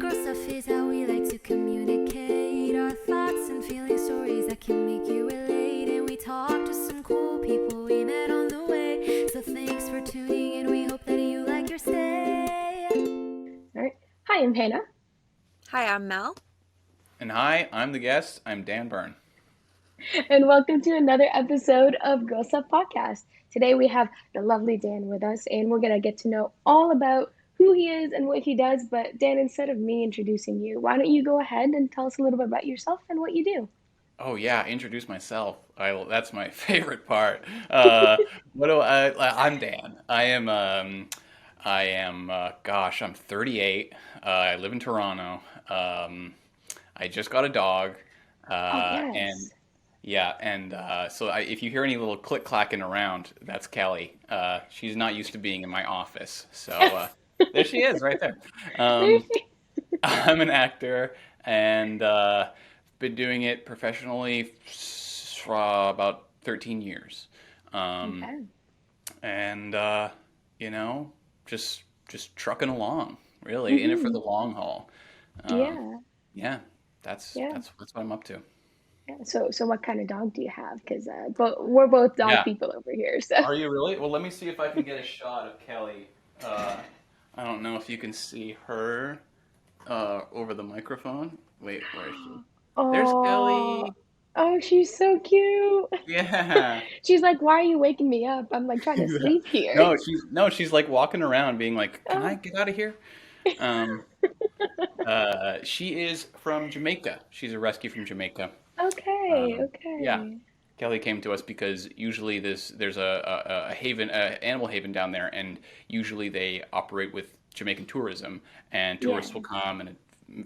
Girl stuff is how we like to communicate our thoughts and feeling, stories that can make you relate. And we talk to some cool people we met on the way. So thanks for tuning in. We hope that you like your stay. All right. Hi, I'm Hannah. Hi, I'm Mel. And hi, I'm the guest. I'm Dan Byrne. And welcome to another episode of Girl Stuff Podcast. Today we have the lovely Dan with us, and we're going to get to know all about who he is and what he does. But Dan, instead of me introducing you, why don't you go ahead and tell us a little bit about yourself and what you do? Oh yeah, introduce myself. That's my favorite part. What do I'm Dan. Gosh, I'm 38. I live in Toronto. I just got a dog. Oh, And yes. yeah, and if you hear any little click clacking around, that's Kelly. She's not used to being in my office, so there she is, right there. There Um, she- I'm an actor and been doing it professionally for about 13 years. Um, Okay. and you know, just trucking along, really in it for Mm-hmm. the long haul. Um, Yeah. yeah, that's Yeah. that's that's what I'm up to. Yeah. So what kind of dog do you have? Because but we're both dog Yeah. people over here. So Are you really? Well, let me see if I can get a shot of Kelly. Uh, I don't know if you can see her over the microphone. Wait, where is she? There's oh, Kelly. oh, she's so cute. Yeah. She's like, "Why are you waking me up? I'm like trying to sleep here." No, she's like walking around being like, "Can I Oh, get out of here?" Um, she is from Jamaica. She's a rescue from Jamaica. okay, Um, yeah, okay. Kelly came to us because usually there's a haven, animal haven down there, and usually they operate with Jamaican tourism, and Yeah. tourists will come and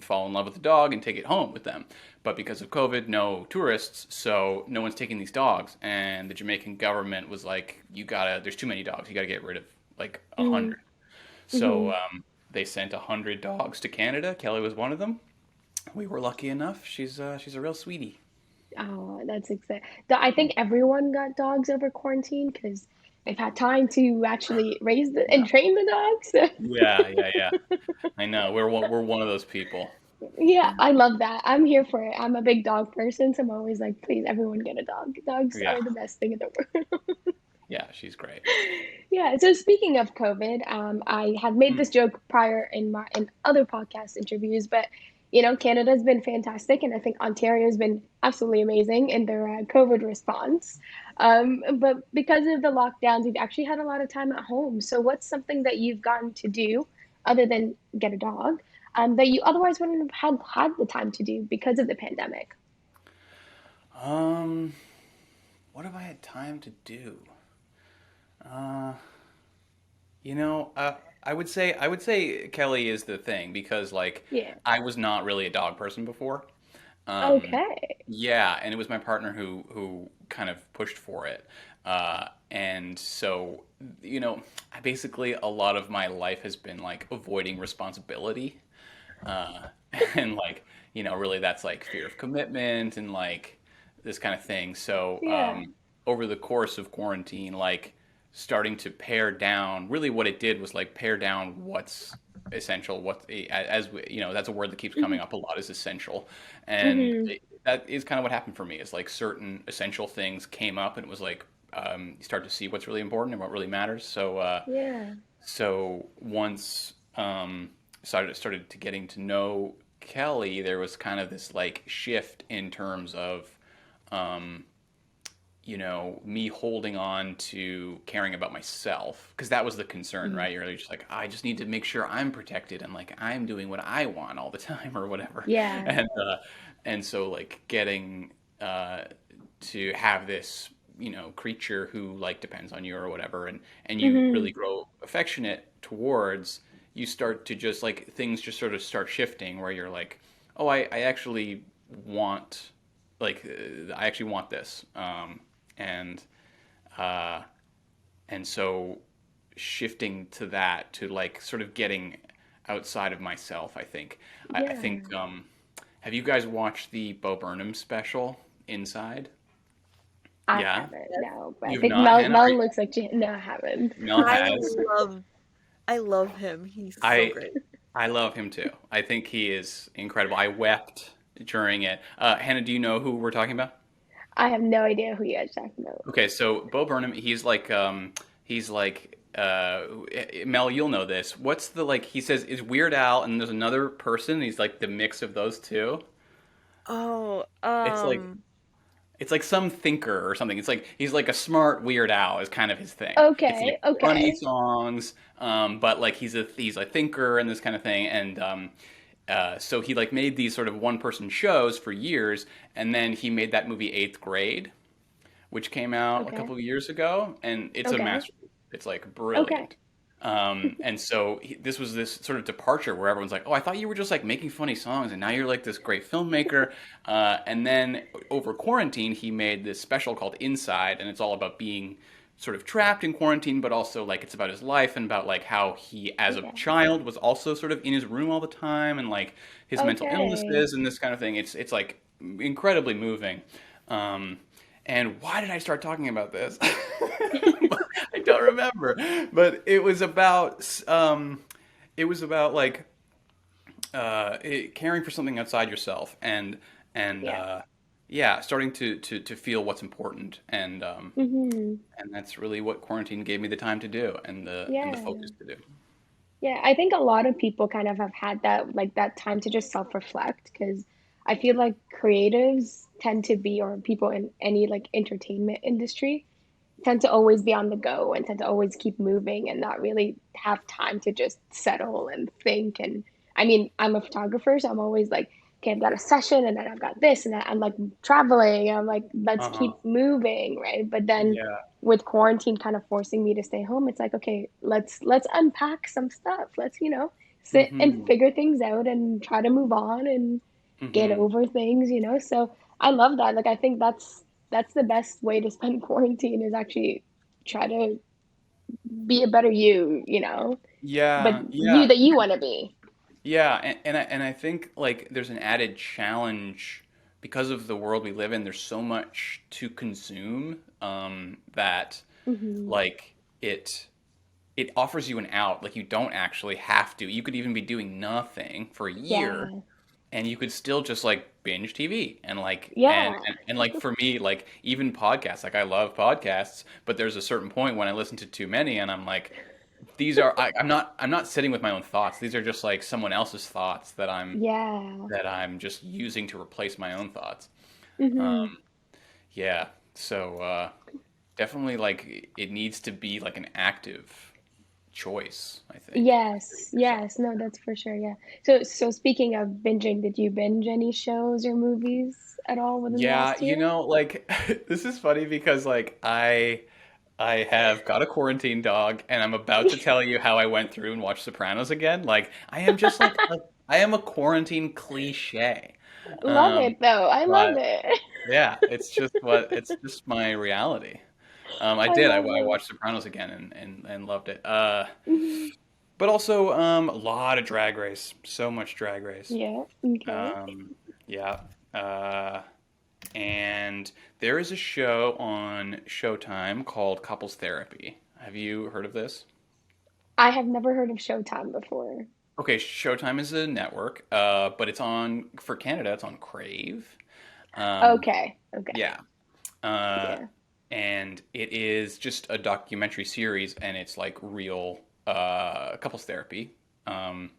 fall in love with the dog and take it home with them. But because of COVID, no tourists, so no one's taking these dogs, and the Jamaican government was like, there's too many dogs, you gotta get rid of like a Mm, hundred. So hmm they sent 100 dogs to Canada. Kelly was one of them. We were lucky enough. She's a real sweetie. Oh, that's exciting. I think everyone got dogs over quarantine because they've had time to actually raise and Yeah. train the dogs. Yeah. I know. We're one of those people. Yeah, I love that. I'm here for it. I'm a big dog person, so I'm always like, please, everyone get a dog. Dogs Yeah. are the best thing in the world. Yeah, she's great. Yeah, so speaking of COVID, I have made Hmm. this joke prior in other podcast interviews, but Canada's been fantastic, and I think Ontario's been absolutely amazing in their COVID response. But because of the lockdowns, we've actually had a lot of time at home. So, what's something that you've gotten to do other than get a dog, that you otherwise wouldn't have had the time to do because of the pandemic? Um, what have I had time to do? Uh, I would say Kelly is the thing because like Yeah. I was not really a dog person before. Um, Okay. yeah, and it was my partner who kind of pushed for it. And so, basically a lot of my life has been like avoiding responsibility. Uh, and like, really that's like fear of commitment and like this kind of thing. So, Yeah. over the course of quarantine, like starting to pare down, really what it did was like pare down what's essential, that's a word that keeps hmm coming up a lot is essential. And hmm that is kind of what happened for me is like certain essential things came up and it was like, you start to see what's really important and what really matters. Yeah. So once started to getting to know Kelly, there was kind of this like shift in terms of um, me holding on to caring about myself because that was the concern, Mhm. right? You're just like, I just need to make sure I'm protected and like I'm doing what I want all the time or whatever, Yeah. and so like getting uh, to have this creature who like depends on you or whatever, and you hmm really grow affectionate towards, you start to just like things just sort of start shifting where you're like, oh, I actually want I actually want this, and uh, and so shifting to that to like sort of getting outside of myself. I Yeah. think have you guys watched the Bo Burnham special Inside? I Yeah, haven't, no, but I you've think not, Mel Hannah. Mel looks like she no, I haven't. Mel I has. love I love him. He's so I great. I love him too. I think he is incredible. I wept during it. Hannah, do you know who we're talking about? I have no idea who you guys are talking about. Okay, so Bo Burnham, he's like Mel, you'll know this. What's the like he says is Weird Al and there's another person, he's like the mix of those two. Oh, It's like it's like some thinker or something. It's like he's like a smart Weird Al is kind of his thing. It's Okay, like funny okay, songs, but like he's a thinker and this kind of thing. And so he like made these sort of one person shows for years, and then he made that movie Eighth Grade, which came out a okay, couple of years ago, and it's a okay, masterpiece. It's like okay. brilliant. And so this was this sort of departure where everyone's like, "Oh, I thought you were just like making funny songs, and now you're like this great filmmaker." And then over quarantine, he made this special called Inside, and it's all about being sort of trapped in quarantine, but also like it's about his life and about like how he, as a Okay. child, was also sort of in his room all the time, and like his mental Okay. illnesses and this kind of thing. It's like incredibly moving. Um, and why did I start talking about this? I don't remember, but it was about like caring for something outside yourself and Yeah. yeah, starting to feel what's important Mm-hmm. and that's really what quarantine gave me the time to do and the Yeah. focus to do. Yeah, I think a lot of people kind of have had that like that time to just self-reflect because I feel like creatives tend to be, or people in any like entertainment industry tend to always be on the go and tend to always keep moving and not really have time to just settle and think. And I mean, I'm a photographer, so I'm always like, okay, I've got a session and then I've got this and that. I'm like traveling. I'm like, let's Uh-huh. keep moving, right? But then Yeah. with quarantine kind of forcing me to stay home, it's like, okay, let's unpack some stuff. Let's, sit and Mhm. figure things out and try to move on and get Mhm. over things. So I love that. Like I think that's the best way to spend quarantine is actually try to be a better you, but Yeah, you yeah. that you want to be. Yeah, and I think like there's an added challenge because of the world we live in. There's so much to consume that Hmm. like it offers you an out. Like you don't actually have to. You could even be doing nothing for a year, Yeah, and you could still just like binge TV and like yeah, and like for me like even podcasts. Like I love podcasts, but there's a certain point when I listen to too many, and I'm like I'm not sitting with my own thoughts. These are just like someone else's thoughts yeah. that I'm just using to replace my own thoughts. Hmm. Um, yeah. So definitely like it needs to be like an active choice, I think. Yes, Yourself. yes. No, that's for sure. Yeah. So speaking of binging, did you binge any shows or movies at all within the Yeah, last year? like this is funny because like I have got a quarantine dog and I'm about to tell you how I went through and watched Sopranos again. Like I am just like I am a quarantine cliche. Love Um, it though. I love but it. yeah, it's just my reality. I I love watched Sopranos again and loved it. it. Mhm. But also a lot of Drag Race, so much Drag Race. Yeah. Okay. Um, yeah. Uh, and there is a show on Showtime called Couples Therapy. Have you heard of this? I have never heard of Showtime before. Okay, Showtime is a network, but it's on for Canada. It's on Crave. Um, Okay. Okay. yeah, uh, Yeah. and it is just a documentary series, and it's like real couples therapy, um,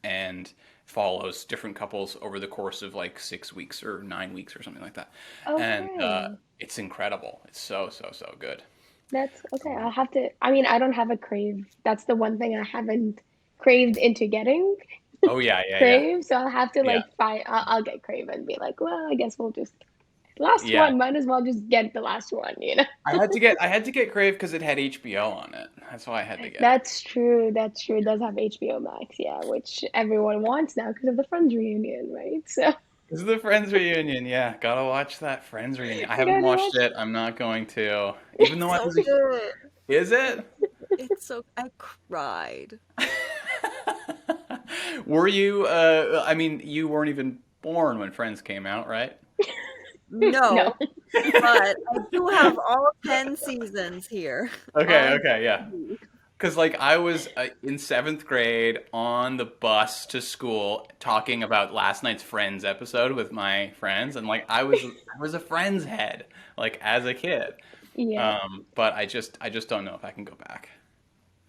and follows different couples over the course of like 6 weeks or 9 weeks or something like that, and Okay. it's incredible. It's so good. That's okay. Um, I'll have to. I mean, I don't have a Crave. That's the one thing I haven't craved into getting oh yeah, yeah, yeah, Crave. So I'll have to yeah, like find. I'll get Crave and be like, well, I guess we'll just last yeah. one. Might as well just get the last one. I had to get Crave because it had HBO on it. That's why I had to get it. That's true. That's true. It does have HBO Max, yeah, which everyone wants now because of the Friends reunion, right? So This is the Friends reunion. Yeah, gotta watch that Friends reunion. I you haven't gotta watched watch. it. I'm not going to. Even though I so was a. good. Is it? It's so I cried. Were you? I mean, you weren't even born when Friends came out, right? No. No, but I do have all 10 seasons here Okay. on Okay. Yeah. DVD. Because like I was in seventh grade on the bus to school talking about last night's Friends episode with my friends, and like I was a Friends head like as a kid. Yeah. But I just don't know if I can go back.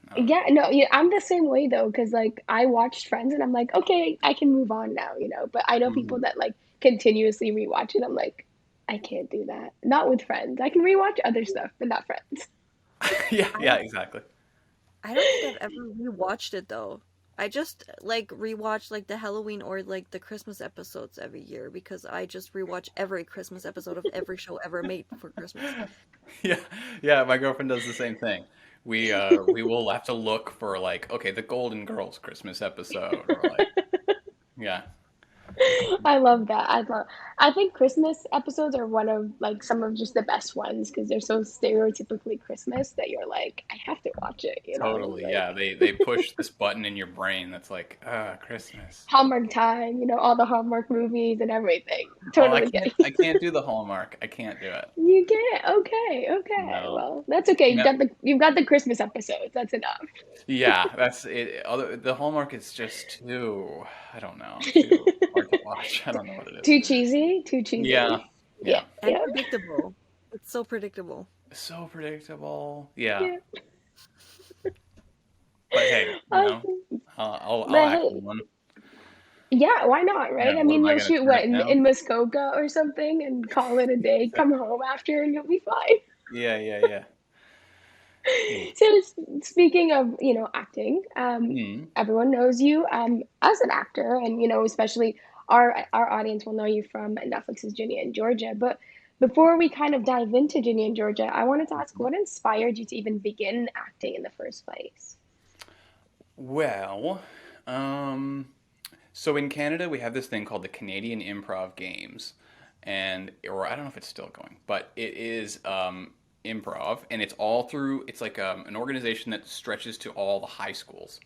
I don't know. Yeah, no, yeah, I'm the same way though, because like I watched Friends and I'm like, okay, I can move on now, you know. But I know people Mhm. that like continuously rewatch it. I'm like, I can't do that. Not with Friends. I can rewatch other stuff, but not Friends. Yeah, I yeah, don't exactly. I don't think I've ever rewatched it though. I just like rewatch like the Halloween or like the Christmas episodes every year because I just rewatch every Christmas episode of every show ever made for Christmas. Yeah, yeah, my girlfriend does the same thing. We will have to look for like, okay, the Golden Girls Christmas episode or like, yeah. I love that. I think Christmas episodes are one of like some of just the best ones because they're so stereotypically Christmas that you're like, I have to watch it, you know? Totally, yeah. Like They push this button in your brain that's like, Christmas. Hallmark time, you know, all the Hallmark movies and everything. Oh, Totally get I can't do the Hallmark. I can't do it. You can't. Okay, okay. No. Well, that's okay. No. You've got the Christmas episodes. That's enough. Yeah, that's it. Other the Hallmark is just too, I don't know, too hard to watch. I don't know what it is. Too cheesy. Too Yeah, cheesy. Yeah. yeah. And Yeah. predictable. It's so predictable. So predictable. Yeah. Yeah. But hey, Awesome. I'll But act hey, in one. yeah. Why not? Yeah, Right? I what mean, am I you'll gonna shoot turn what it down? in Muskoka or something and call it a day. Come home after, and you'll be fine. Yeah, yeah, yeah. Hmm. So speaking of, you know, acting, Hmm. everyone knows you as an actor, and you know, especially our audience will know you from Netflix's Ginny and Georgia. But before we kind of dive into Ginny and Georgia, I wanted to ask what inspired you to even begin acting in the first place? Well, um, so in Canada we have this thing called the Canadian Improv Games, and or I don't know if it's still going, but it is improv, and it's all through. It's like an organization that stretches to all the high schools.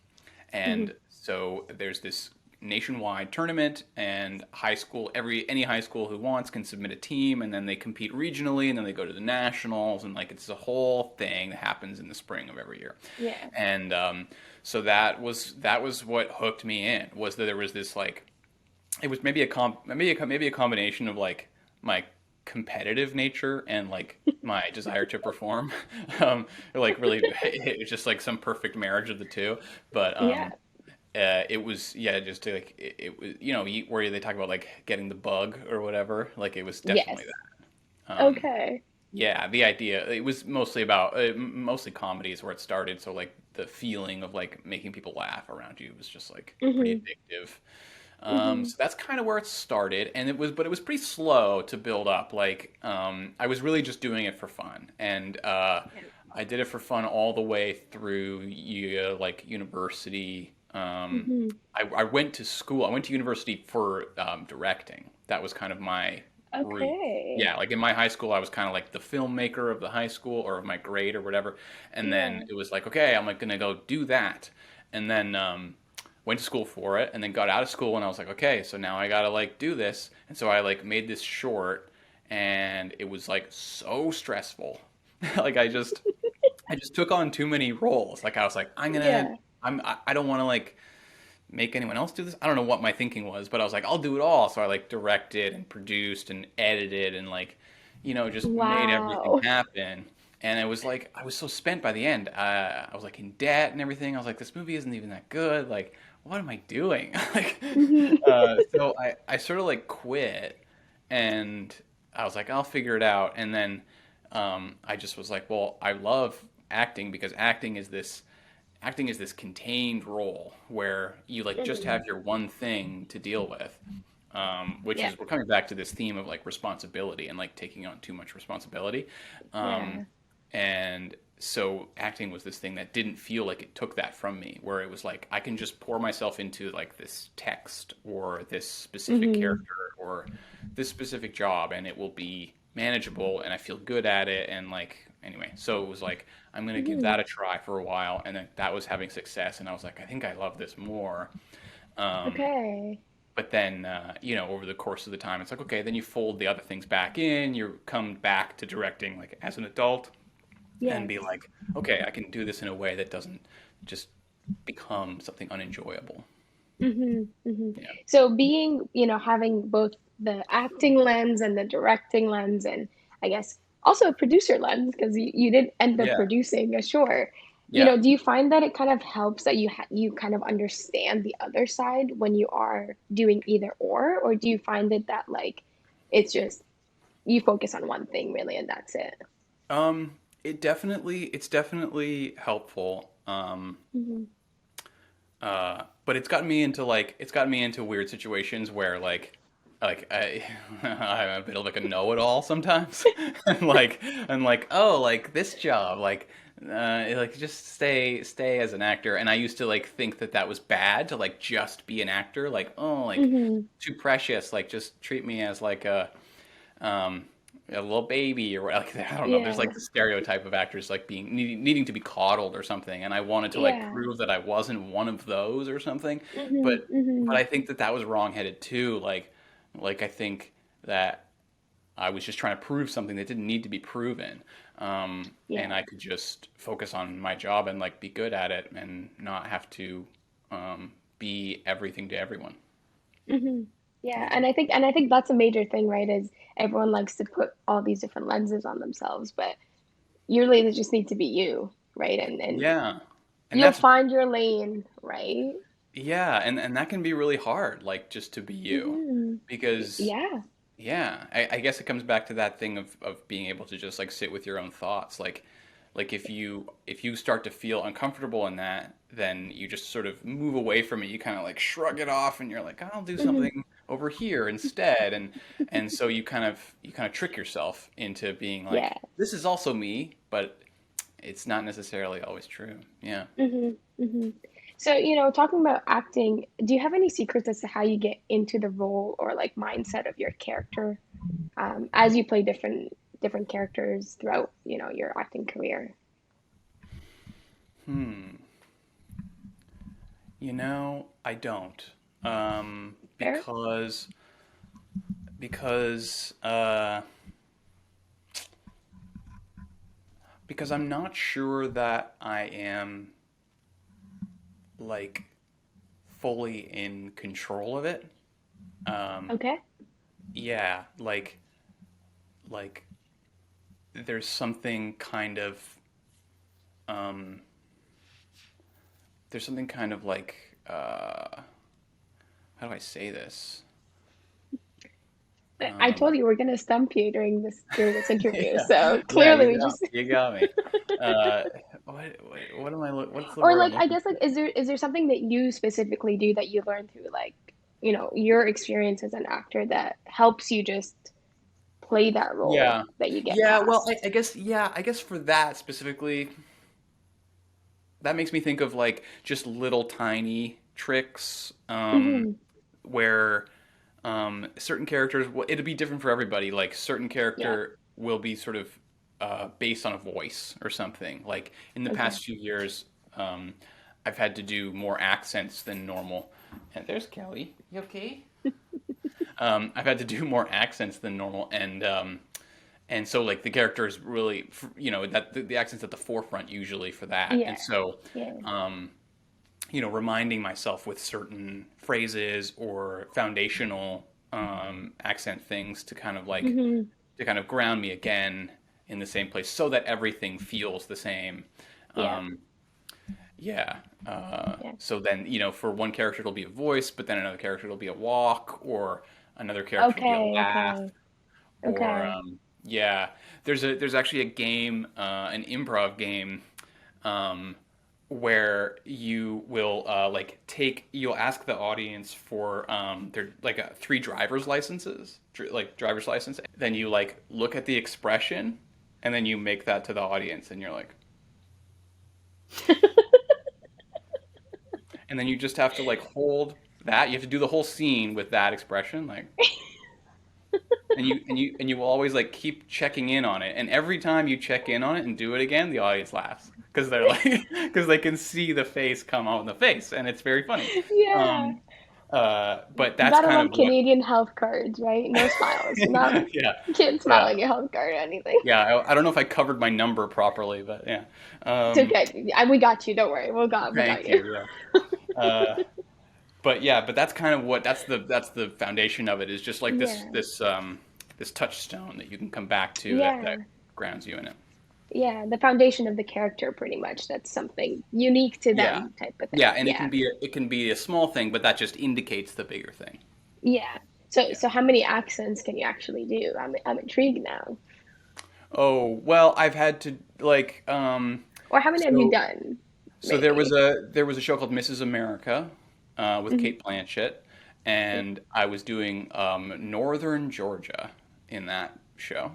Hmm. And so there's this nationwide tournament, and high school, any high school who wants can submit a team, and then they compete regionally, and then they go to the nationals, and like it's a whole thing that happens in the spring of every year. Yeah. And so that was what hooked me in, was that there was this like, it was maybe a combination of like my competitive nature and like my desire to perform. Like really, it was just like some perfect marriage of the two. But Yeah. it was, yeah, just to, like it was, where they talk about like getting the bug or whatever. Like it was Yes. definitely that. Okay. Yeah, the idea, it was mostly about mostly comedies where it started. So like the feeling of like making people laugh around you was just like pretty Hmm. addictive. Hmm. So that's kind of where it started, and but it was pretty slow to build up. Like, I was really just doing it for fun, and I did it for fun all the way through like university. Hmm. I went to school. I went to university for directing. That was kind of my route. Okay. Yeah, like in my high school, I was kind of like the filmmaker of the high school or of my grade or whatever. And then Yeah. it was like, okay, I'm like gonna go do that, and then went to school for it, and then got out of school, and I was like, okay, so now I gotta like do this, and so I like made this short, and it was like so stressful. Like I just took on too many roles. Like I was like, Yeah. I don't want to like make anyone else do this. I don't know what my thinking was, but I was like, I'll do it all. So I like directed and produced and edited and like, just made everything Wow. happen. And it was like I was so spent by the end. I was like in debt and everything. I was like, this movie isn't even that good. Like, what am I doing? Like, Hmm. so I sort of like quit, and I was like, I'll figure it out. And then I just was like, well, I love acting because acting is this contained role where you like just Hmm. have your one thing to deal with, which Yeah. is we're coming back to this theme of like responsibility and like taking on too much responsibility. Um, Yeah. and so acting was this thing that didn't feel like it took that from me, where it was like I can just pour myself into like this text or this specific Hmm. character or this specific job, and it will be manageable, and I feel good at it. And like, anyway, so it was like I'm gonna give Hmm. that a try for a while, and then that was having success, and I was like, I think I love this more. Um, Okay. but then, over the course of the time, it's like, okay, then you fold the other things back in. You come back to directing like as an adult, and be Yes. like, okay, I can do this in a way that doesn't just become something unenjoyable. Yeah. So being, having both the acting lens and the directing lens, and I guess also a producer lens, because you did end up Yeah. producing a short. Yeah. Do you find that it kind of helps that you kind of understand the other side when you are doing either or do you find it that like it's just you focus on one thing really and that's it? It's definitely helpful. Hmm. But it's gotten me into weird situations where I'm a bit of like a know-it-all sometimes, and oh, like this job, like just stay as an actor. And I used to like think that that was bad to like just be an actor, like oh, like Hmm. too precious, like just treat me as like um, a little baby or like I don't know. There's Yeah. like the stereotype of actors like needing to be coddled or something, and I wanted to like Yeah. prove that I wasn't one of those or something. Hmm. But Hmm. I think that that was wrongheaded too. Like I think that I was just trying to prove something that didn't need to be proven, and Yeah. I could just focus on my job and like be good at it and not have to be everything to everyone. Hmm. Yeah, Yeah. and I think that's a major thing, right? Is everyone likes to put all these different lenses on themselves, but you really just need to be you, right? And Yeah. And you'll that's find your lane, right? Yeah, and that can be really hard, like just to be you, Hmm. because Yeah. yeah, I guess it comes back to that thing of being able to just like sit with your own thoughts. Like if you start to feel uncomfortable in that, then you just sort of move away from it. You kind of like shrug it off, and you're like, I'll do Hmm. something over here instead, and so you kind of trick yourself into being Yeah. like, this is also me, but it's not necessarily always true. Yeah. Hmm. Hmm. So, talking about acting, do you have any secrets as to how you get into the role or like mindset of your character as you play different characters throughout, your acting career? Hmm. You know, I don't. Um, Fair? because because uh, because I'm not sure that I am like fully in control of it. Um, Okay. yeah, like there's something kind of um, there's something kind of like how do I say this? I Um, told you we're gonna stump you during this interview, yeah, so yeah, clearly we just you got me. Uh, what am I? What's the or word I'm like I looking guess like for? is there something that you specifically do that you learn through like your experience as an actor that helps you just play that role Yeah, that you get yeah. Well, cast? I guess yeah. I guess for that specifically, that makes me think of like just little tiny tricks, Hmm. where certain characters. Well, it'll be different for everybody. Like certain Yeah. character will be sort of based on a voice or something. Like in the Okay. past few years, um, I've had to do more accents than normal. And there's Kelly. You okay? I've had to do more accents than normal, and so like the character is really that the accent's at the forefront usually for that, Yeah. and so Yeah. um, reminding myself with certain phrases or foundational accent things to kind of like Hmm. to kind of ground me again in the same place so that everything feels the same. Yeah. um, yeah. Yeah. So then, for one character it'll be a voice, but then another character it'll be a walk, or another character will be a Okay. laugh, Okay. or Okay. yeah. There's actually a game, an improv game, um, where you will you'll ask the audience for their like three driver's licenses, like driver's license. Then you like look at the expression, and then you make that to the audience, and you're like, and then you just have to like hold that. You have to do the whole scene with that expression, like, and you will always like keep checking in on it. And every time you check in on it and do it again, the audience laughs because they're like because they can see the face come out in the face, and it's very funny. Yeah. Um, But You that's gotta kind love of what. Canadian health cards, right? No smiles. Yeah, Can't smile yeah, on your health card or anything. yeah. I don't know if I covered my number properly, but yeah. It's Um, okay. We got you. Don't worry. We got Thank you. you. Yeah. But yeah, but that's kind of what that's the foundation of it is just like this Yeah. this this touchstone that you can come back to that Yeah. grounds you in it. Yeah. The foundation of the character, pretty much. That's something unique to Yeah. them, type of Yeah, thing. and Yeah. it can be a small thing, but that just indicates the bigger thing. Yeah. So, Yeah. so how many accents can you actually do? I'm intrigued now. Oh, well, I've had to like Or how many have you so done? so Maybe. there was a show called Mrs. America with Hmm. Kate Blanchett, and I was doing Northern Georgia in that show.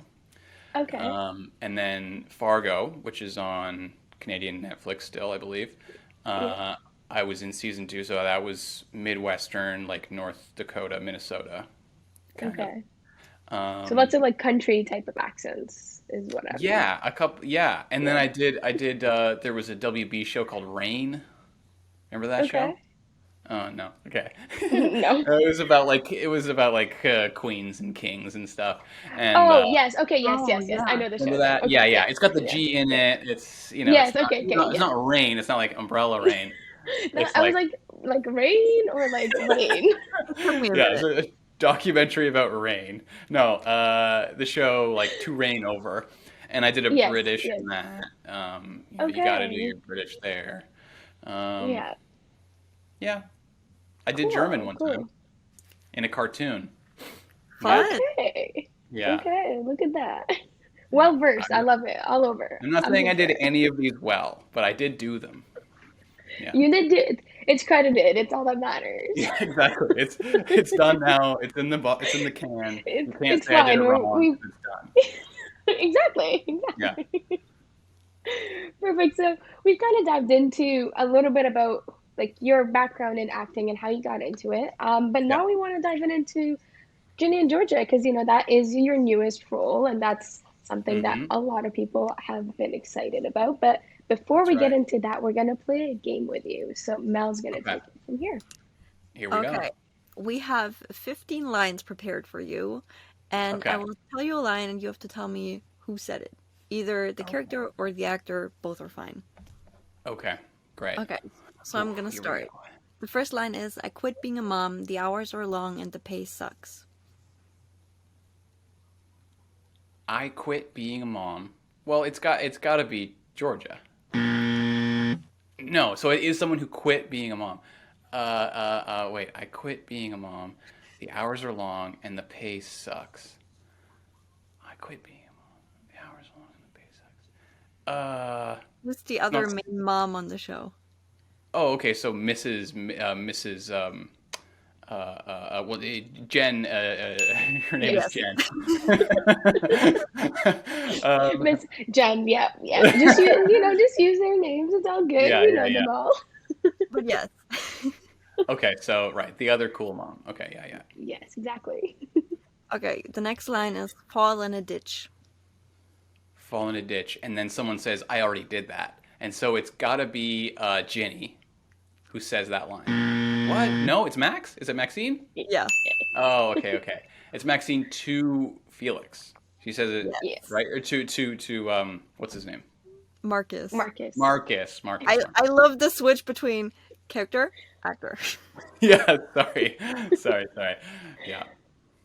Okay. And then Fargo, which is on Canadian Netflix still, I believe. Yeah. Uh, I was in season 2, so that was Midwestern, like North Dakota, Minnesota, kind of. Okay. So Um, lots of like country type of accents is what I've been. yeah, a couple. Yeah, and then Yeah. I did. There was a WB show called Rain. Remember that show? Okay. Oh no. Okay. No. It was about like queens and kings and stuff, and Oh, yes. Okay. Yes. Oh Yes. Yes. I yeah. know the show remember now. that? Yeah, Okay. yeah. Yes. It's got the Yes. G in Yes. it. It's Yes. Okay. Okay. it's Yes. not rain. It's not like umbrella rain. No, It's I was like like rain or like rain. It took me a yeah, it's minute. a documentary about rain. No, the show like To Reign Over, and I did a Yes. British Yes. in that. You got to do Okay. your British there. Um, Yeah. yeah, I did German Cool. one time Cool. in a cartoon. Yeah, Fun. Okay. yeah. Okay. Look at that. Yeah. Well versed. I love it. All over. I'm not I'm saying here I for did it. any of these well, but I did do them. Yeah. You did do it. It's credited. It's all that matters. Yeah, exactly. It's done now. It's in the can. You can't It's say I did it fine. wrong because it's done. Exactly. Yeah. Exactly. Perfect. So we've kind of dived into a little bit about like your background in acting and how you got into it. But Yeah. now we want to dive into Ginny and Georgia because that is your newest role, and that's something that Mm-hmm. a lot of people have been excited about. But before That's we get right. into that, we're gonna play a game with you. So Mel's gonna Okay. take it from here. Here we go. Okay. We have 15 lines prepared for you, and I Okay. will tell you a line, and you have to tell me who said it. Either the Okay. character or the actor, both are fine. Okay. Great. Okay, so Ooh, I'm gonna here we start. go. The first line is I quit being a mom, the hours are long, and the pay sucks. I quit being a mom. Well, it's got to be Georgia. No, so it is someone who quit being a mom. Wait, I quit being a mom. The hours are long and the pay sucks. I quit being a mom. The hours are long and the pay sucks. Who's the It's other not. main mom on the show? Oh, okay. So Mrs. Well, Jen. Her name is Yes. Jen. um, Miss Jen, yeah, yeah. Just use their names. It's all good. yeah, We yeah, know yeah. them all. But yes. Okay, so right, the other cool mom. Okay, yeah, yeah. Yes, exactly. Okay, the next line is fall in a ditch. Fall in a ditch, and then someone says, "I already did that," and so it's got to be Ginny who says that line. What? No, it's Max. Is it Maxine? Yeah. Oh, okay, okay. It's Maxine to Felix. She says it Yeah. Yes, right, or to what's his name? Marcus. Marcus. Marcus. I Marcus. I love the switch between character, actor. Yeah, sorry, sorry. Yeah.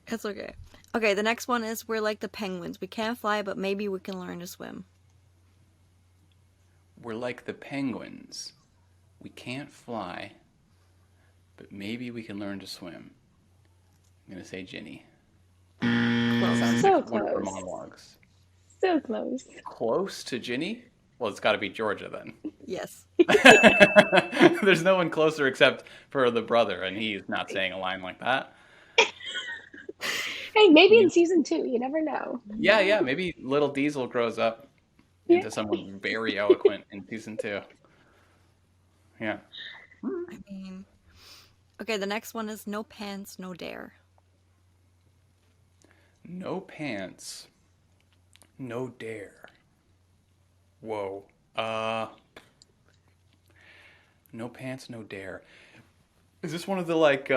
It's okay. Okay, the next one is we're like the penguins. We can't fly, but maybe we can learn to swim. We're like the penguins. We can't fly, but maybe we can learn to swim. I'm gonna say Ginny. Close. Sounds So like one of her close. monologues. So close. Close to Ginny? Well, it's got to be Georgia then. Yes. There's no one closer except for the brother, and he's not saying a line like that. Hey, maybe in You- season 2, you never know. Yeah, yeah. Maybe little Diesel grows up Yeah. into someone very eloquent in season 2. Yeah. I mean, okay, the next one is no pants, no dare. No pants, no dare. Whoa. No pants, no dare. Is this one of the like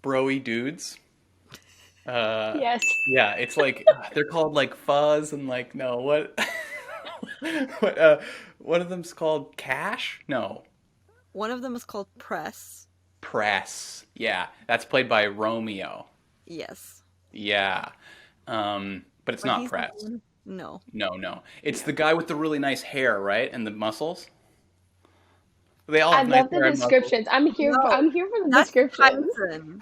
broy dudes? Yes. Yeah, it's like they're called like Fuzz and like no, what what one of them's called Cash? No. One of them is called Press. Press. Yeah, that's played by Romeo. Yes. Yeah. But it's But not he's not Press. one. No. No. It's the guy with the really nice hair, right? And the muscles. They all I have nice love the hair and muscles. descriptions. I'm here. No, I'm here for the that's descriptions. Tyson.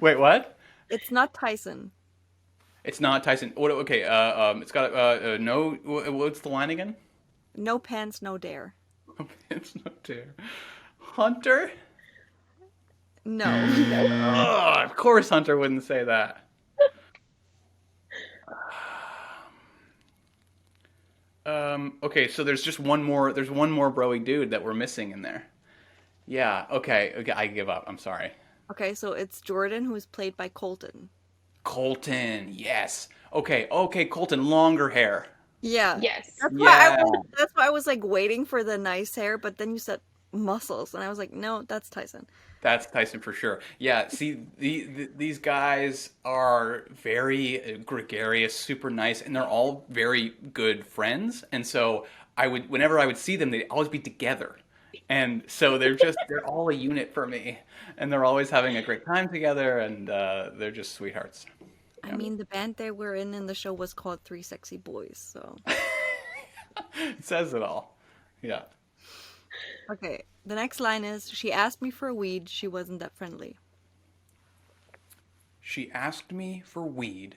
Wait, what? It's not Tyson. It's not Tyson. What? Okay. It's got no. What's the line again? No pants, no dare. It's not there. Hunter. No. Oh, of course, Hunter wouldn't say that. Okay, so there's just one more. There's one more broy dude that we're missing in there. Yeah. Okay. I give up. I'm sorry. Okay, so it's Jordan, who is played by Colton. Colton. Yes. Okay. Colton. Longer hair. Yeah. Yes. That's why I was like waiting for the nice hair, but then you said muscles, and I was like, no, that's Tyson. That's Tyson for sure. Yeah, see, these guys are very gregarious, super nice, and they're all very good friends. And so whenever I would see them, they'd always be together. And so they're all a unit for me, and they're always having a great time together, and they're just sweethearts. I mean, the band they were in the show was called Three Sexy Boys, so. It says it all. Yeah. Okay, the next line is, she asked me for weed, she wasn't that friendly. She asked me for weed.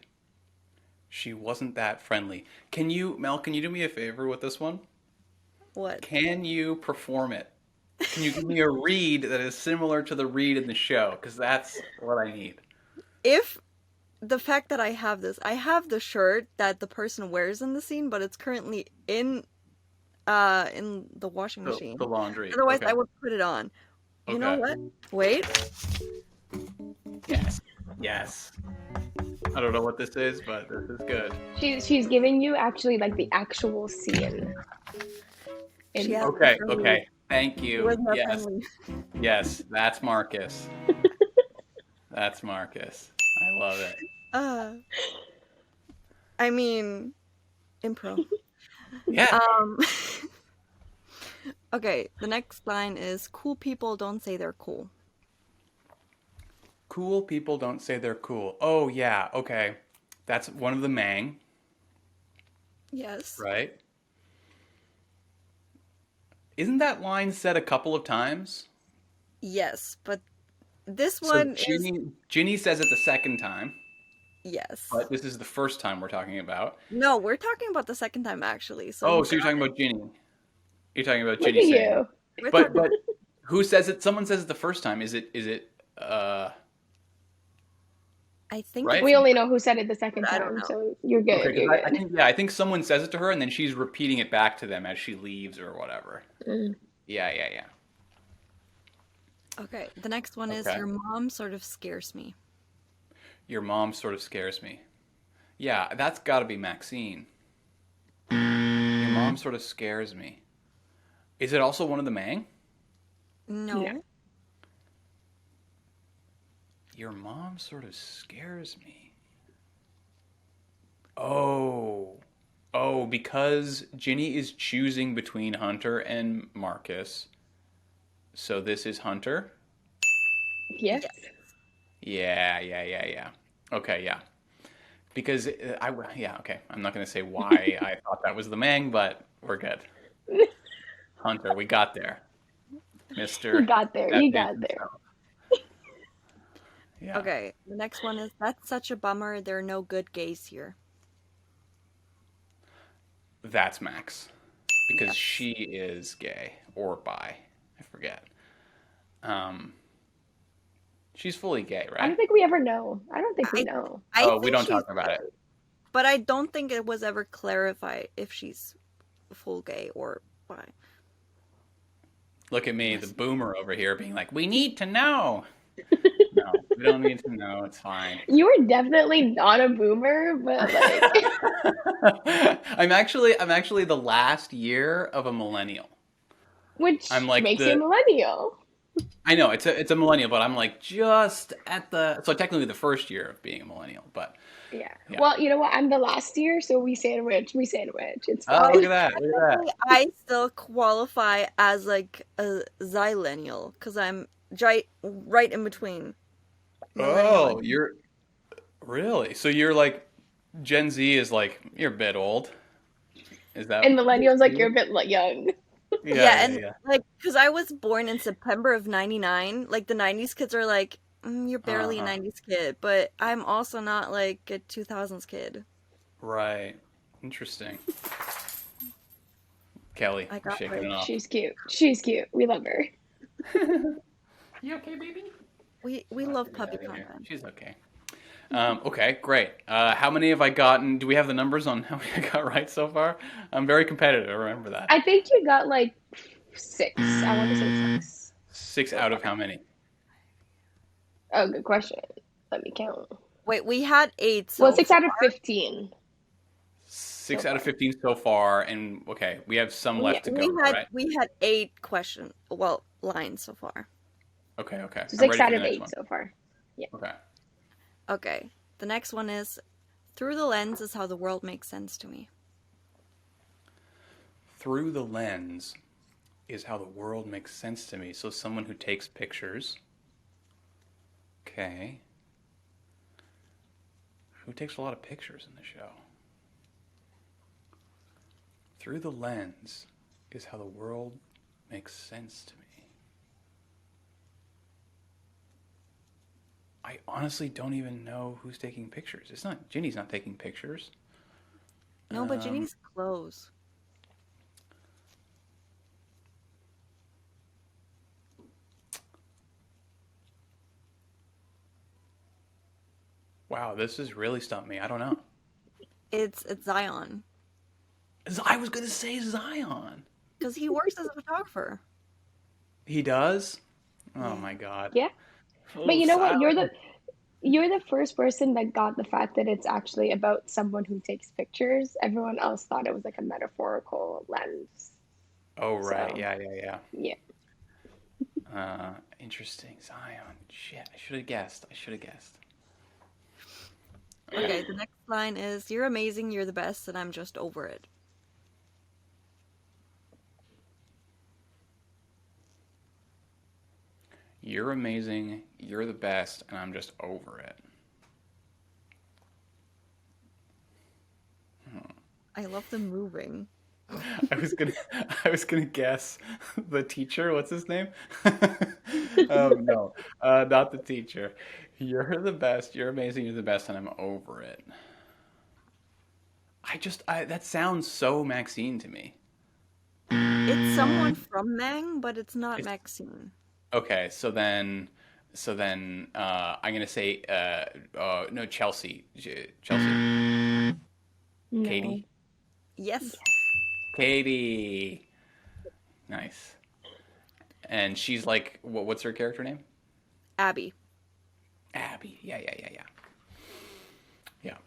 She wasn't that friendly. Mel, can you do me a favor with this one? What? Can you perform it? Can you give me a read that is similar to the read in the show? Because that's what I need. If the fact that I have the shirt that the person wears in the scene, but it's currently in the washing machine. The laundry. Otherwise, Okay. I would put it on. You know Okay. what? Wait. Yes. I don't know what this is, but this is good. She's giving you actually like the actual scene. She has Okay. the friendly- Okay. Thank She you. wasn't that Yes. friendly. Yes. That's Marcus. That's Marcus. I love it. I mean, improv. Yeah. Okay, the next line is, cool people don't say they're cool. Cool people don't say they're cool. Oh yeah. Okay. That's one of the Mang, Yes. right? Isn't that line said a couple of times? Yes, but this one is... Ginny says it the second time, Yes. but this is the first time we're talking about. No, we're talking about the second time, actually. So Oh, so you're talking about Ginny. You're talking about Look at Ginny saying. you. we're But talking- who says it? Someone says it the first time. Is it I think Right? We only know who said it the second I don't time, know. so you're good. okay, 'cause You're I good. think someone says it to her and then she's repeating it back to them as she leaves or whatever. Mm. Yeah. Okay, the next one is, Okay. your mom sort of scares me. Your mom sort of scares me. Yeah, that's got to be Maxine. Your mom sort of scares me. Is it also one of the Mang? No. Yeah. Your mom sort of scares me. Oh, because Ginny is choosing between Hunter and Marcus. So this is Hunter? Yes. Yeah. Okay, yeah. Because okay. I'm not going to say why I thought that was the Mang, but we're good. Hunter, we got there. Mr. You got there. That You dude got there. himself. Yeah. Okay, the next one is, that's such a bummer, there are no good gays here. That's Max. Because Yes. she is gay or bi. I forget. She's fully gay, I right? don't think we ever know. I don't think we know. I Oh, we think don't she's talk about it. gay, but I don't think it was ever clarified if she's full gay or bi. Look at me, the boomer over here, being like, "We need to know." No, we don't need to know. It's fine. You were definitely not a boomer, but like I'm actually the last year of a millennial. which I'm like makes the- you a millennial. I know it's a millennial, but I'm like just at the so technically the first year of being a millennial, but Yeah. yeah. Well, you know what? I'm the last year, so we sandwich. We sandwich. It's Oh, Well, look fine. at that! Look at that! technically, I still qualify as like a zillennial because I'm right in between millennial Oh, and you're really so you're like Gen Z is like you're a bit old. Is that And what millennials, like, you you're a would? bit young. Yeah, yeah, yeah, and yeah. like because I was born in September of '99. Like the '90s kids are like, you're barely a Uh-huh. '90s kid, but I'm also not like a 2000s kid. Right. Interesting. Kelly, I you're got shaking like it off. She's cute. She's cute. We love her. You okay, baby? we Let's love get puppy out of here. content. She's okay. Okay, great. How many have I gotten? Do we have the numbers on how many I got right so far? I'm very competitive. I remember that. I think you got like six. I want to say six Six so out of far. how many? Oh, good question. Let me count. Wait, we had eight Well, so six far. out of 15 so Six out of far. 15 so far, and okay, we have some We left to we go, had right? we had eight question well lines so far. Okay, okay. So I'm six ready for out the of next eight one. so far. Yeah. Okay. Okay. The next one is through the lens is how the world makes sense to me. Through the lens is how the world makes sense to me. So someone who takes pictures. Okay. Who takes a lot of pictures in the show? Through the lens is how the world makes sense to me. I honestly don't even know who's taking pictures. It's not Ginny's not taking pictures. No, but Um, Ginny's clothes. wow, this has really stumped me. I don't know. It's Zion I was gonna say Zion. because he works as a photographer. He does? Oh Yeah. my God. Yeah. But Oh, you know what? silent. You're the first person that got the fact that it's actually about someone who takes pictures. Everyone else thought it was like a metaphorical lens. Oh, right. So, Yeah, yeah, yeah. yeah. Interesting. Zion. Shit, I should have guessed. I should have guessed. Okay. Okay, the next line is you're amazing, you're the best, and I'm just over it. You're amazing. You're the best, and I'm just over it. I love the moving. I was gonna, I was gonna guess the teacher. What's his name? No, not the teacher. You're the best. You're amazing. You're the best, and I'm over it. That sounds so Maxine to me. It's someone from Mang, but it's not It's Maxine. okay. So then, I'm gonna say, no, Chelsea, Chelsea, No. Katie, Yes. Katie. Nice. And she's like, what's her character name? Abby. Abby. Yeah, yeah, yeah, yeah. Yeah.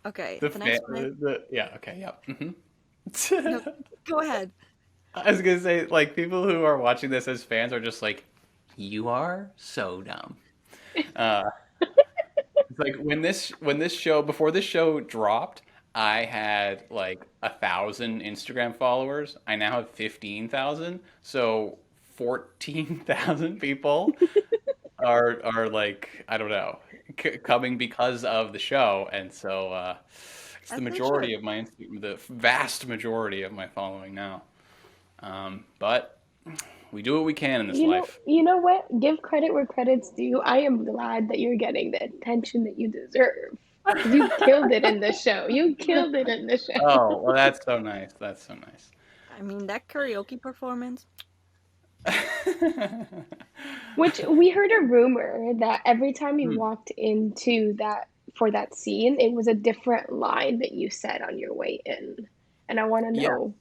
Okay, The the fa- next one is yeah, okay, yeah. no, go ahead. I was gonna say, like, people who are watching this as fans are just like, you are so dumb. Uh, it's like when this show before this show dropped, I had like 1,000 Instagram followers. I now have 15,000. So 14,000 people are like I don't know coming because of the show, and so it's the As they majority should. of the vast majority of my following now. But we do what we can in this life. You know what? Give credit where credit's due. I am glad that you're getting the attention that you deserve. Because you killed it in this show. You killed it in this show. Oh, well, that's so nice. That's so nice. I mean, that karaoke performance. Which we heard a rumor that every time you Hmm. walked into that for that scene, it was a different line that you said on your way in. And I want to Yeah, know.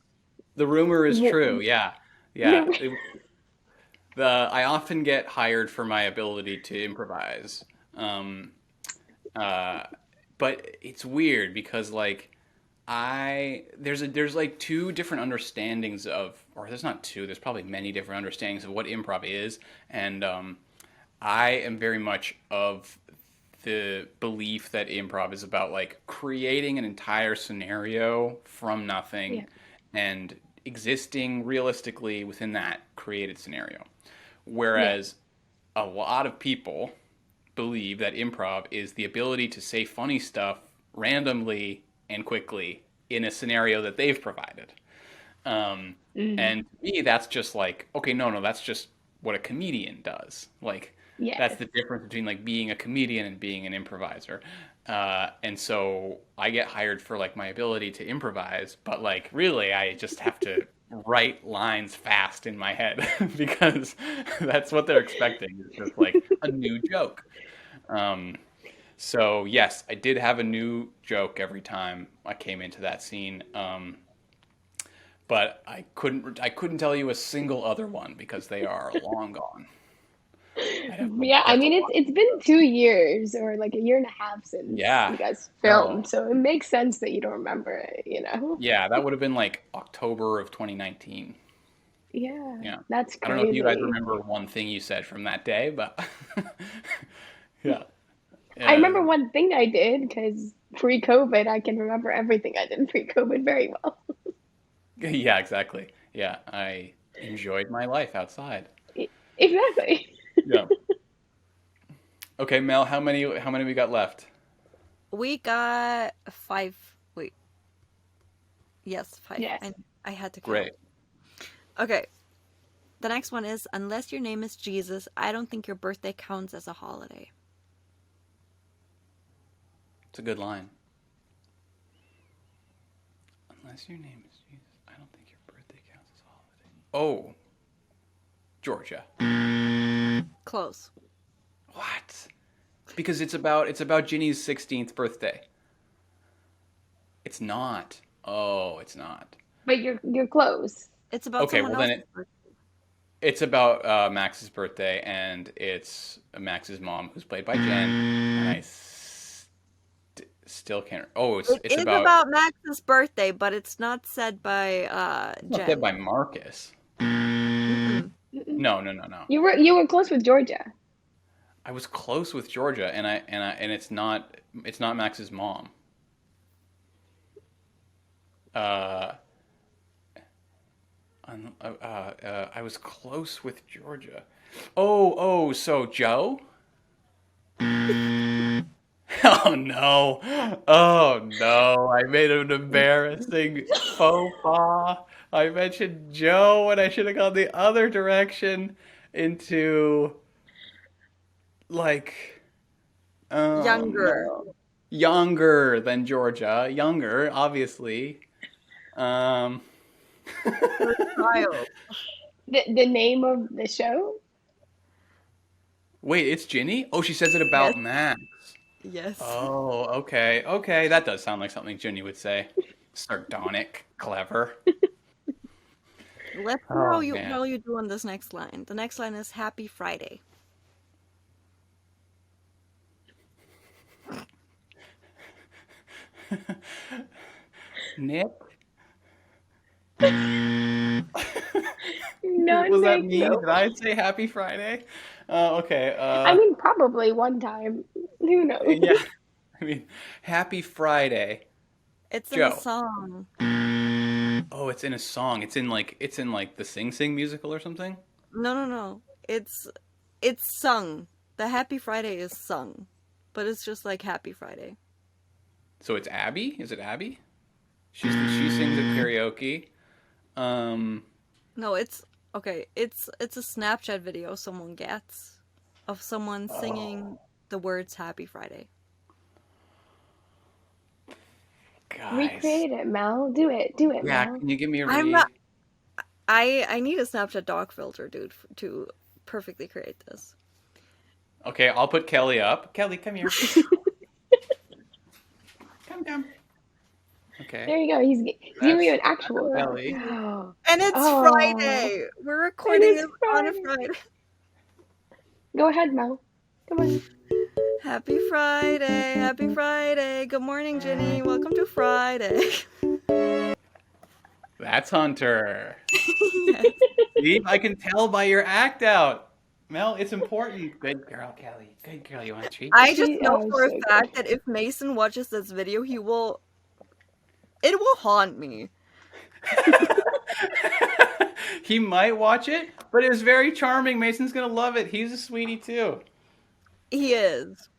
the rumor is true. wh- Yeah, yeah. I often get hired for my ability to improvise. Um, uh, but it's weird because like there's like two different understandings of, or there's not two, there's probably many different understandings of what improv is, and I am very much of the belief that improv is about like creating an entire scenario from nothing Yeah. and existing realistically within that created scenario. Yeah. Whereas a lot of people believe that improv is the ability to say funny stuff randomly and quickly in a scenario that they've provided. Mm. And to me, that's just like, okay, no, that's just what a comedian does. Like, that's Yes. the difference between like being a comedian and being an improviser. And so I get hired for like my ability to improvise, but like really, I just have to write lines fast in my head because that's what they're expecting. It's just like a new joke. Um, so yes, I did have a new joke every time I came into that scene. But I couldn't tell you a single other one because they are long gone. Yeah, I'd I have to mean watch. it's been 2 years or like a year and a half since Yeah. you guys Oh, filmed, so it makes sense that you don't remember it. yeah. That would have been like October of 2019. Yeah, Yeah. that's I don't know if you guys crazy. remember one thing you said from that day, but yeah. I remember Uh, one thing I did because pre-COVID, I can remember everything I did pre-COVID very well. yeah, exactly. Yeah, I enjoyed my life outside. Exactly. Yeah. Okay, Mel, how many we got left? We got 5. Wait, yes, 5. Yes. I had to count. Great. Okay, the next one is unless your name is Jesus, I don't think your birthday counts as a holiday. It's a good line. Unless your name is Jesus, I don't think your birthday counts as a holiday. Oh, Georgia. Close. What? Because it's about Ginny's 16th birthday. It's not. Oh, it's not. But you're close. It's about Okay, someone well then else's birthday. it's about Max's birthday, and it's Max's mom, who's played by Jen, and I still can't. Oh, it's It it's is about. about Max's birthday, but it's not said by It's not said Jen. by Marcus. Mm-mm. Mm-mm. No, no, no, no. You were close with Georgia. I was close with Georgia, and it's not Max's mom. Uh, I was close with Georgia. Oh, so Joe? Oh no. Oh no. I made an embarrassing faux pas. I mentioned Joe and I should have gone the other direction into like oh Younger. no. Younger than Georgia. Younger, obviously. Um Her child. The name of the show? Wait, it's Ginny? Oh, she says it Yes. about Max. Yes. Oh, okay. Okay, that does sound like something Ginny would say. Sardonic, clever. Let's see Oh man. how you do on this next line. The next line is Happy Friday. Nick? No, Was that Nick, me? no. Did I say Happy Friday? Okay. I mean, probably one time. Who knows? Yeah. I mean, Happy Friday. It's in a Joe. song. Oh, it's in a song. It's in like the Sing Sing musical or something. No. It's sung. The Happy Friday is sung, but it's just like Happy Friday. So it's Abby? Is it Abby? She sings at karaoke. No, it's okay. It's a Snapchat video someone gets of someone singing the words Happy Friday. Guys. Recreate it, Mel. Do it. Do it, Yeah, Mel. can you give me a I'm read? not. I need a Snapchat dog filter, dude, to perfectly create this. Okay, I'll put Kelly up. Kelly, come here. Come. There Okay. you go. He's giving you an That's actual. Kelly. And it's Oh, Friday. We're it recording is this on a Friday. Friday. Go ahead, Mel. Come on. Happy Friday. Happy Friday. Good morning, Ginny. Welcome to Friday. That's Hunter. Yes. See, I can tell by your act out. Mel, it's important. Good girl, Kelly. Good girl. You want a treat? I just know Oh, for a so fact that if Mason watches this video, it will haunt me. He might watch it, but it was very charming. Mason's gonna love it. He's a sweetie too. He is.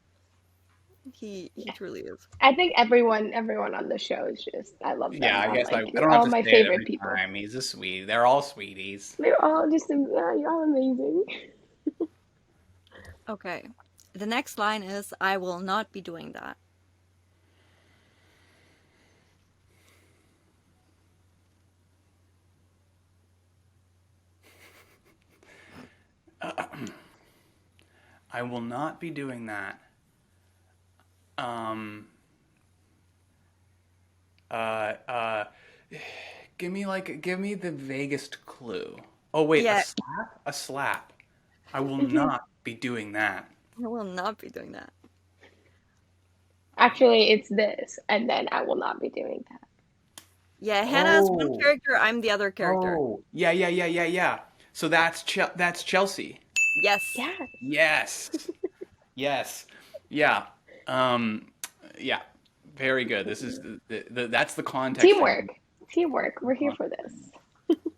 He truly is. I think everyone on the show is just, I love them. Yeah, I guess I Like, don't you're have all to my say it favorite every people. time. He's a sweetie. They're all sweeties. They're all just, you're all amazing. Okay. The next line is, I will not be doing that. I will not be doing that. Give me the vaguest clue. Oh wait, Yeah. a slap? A slap. I will not be doing that. I will not be doing that. Actually, it's this, and then I will not be doing that. Yeah, Hannah is one Oh. character, I'm the other character. Oh, yeah. So that's Chelsea. Yes. Yeah. Yes. Yes. Yeah. Yeah. Very good. This is that's the context. Teamwork. We're here for this.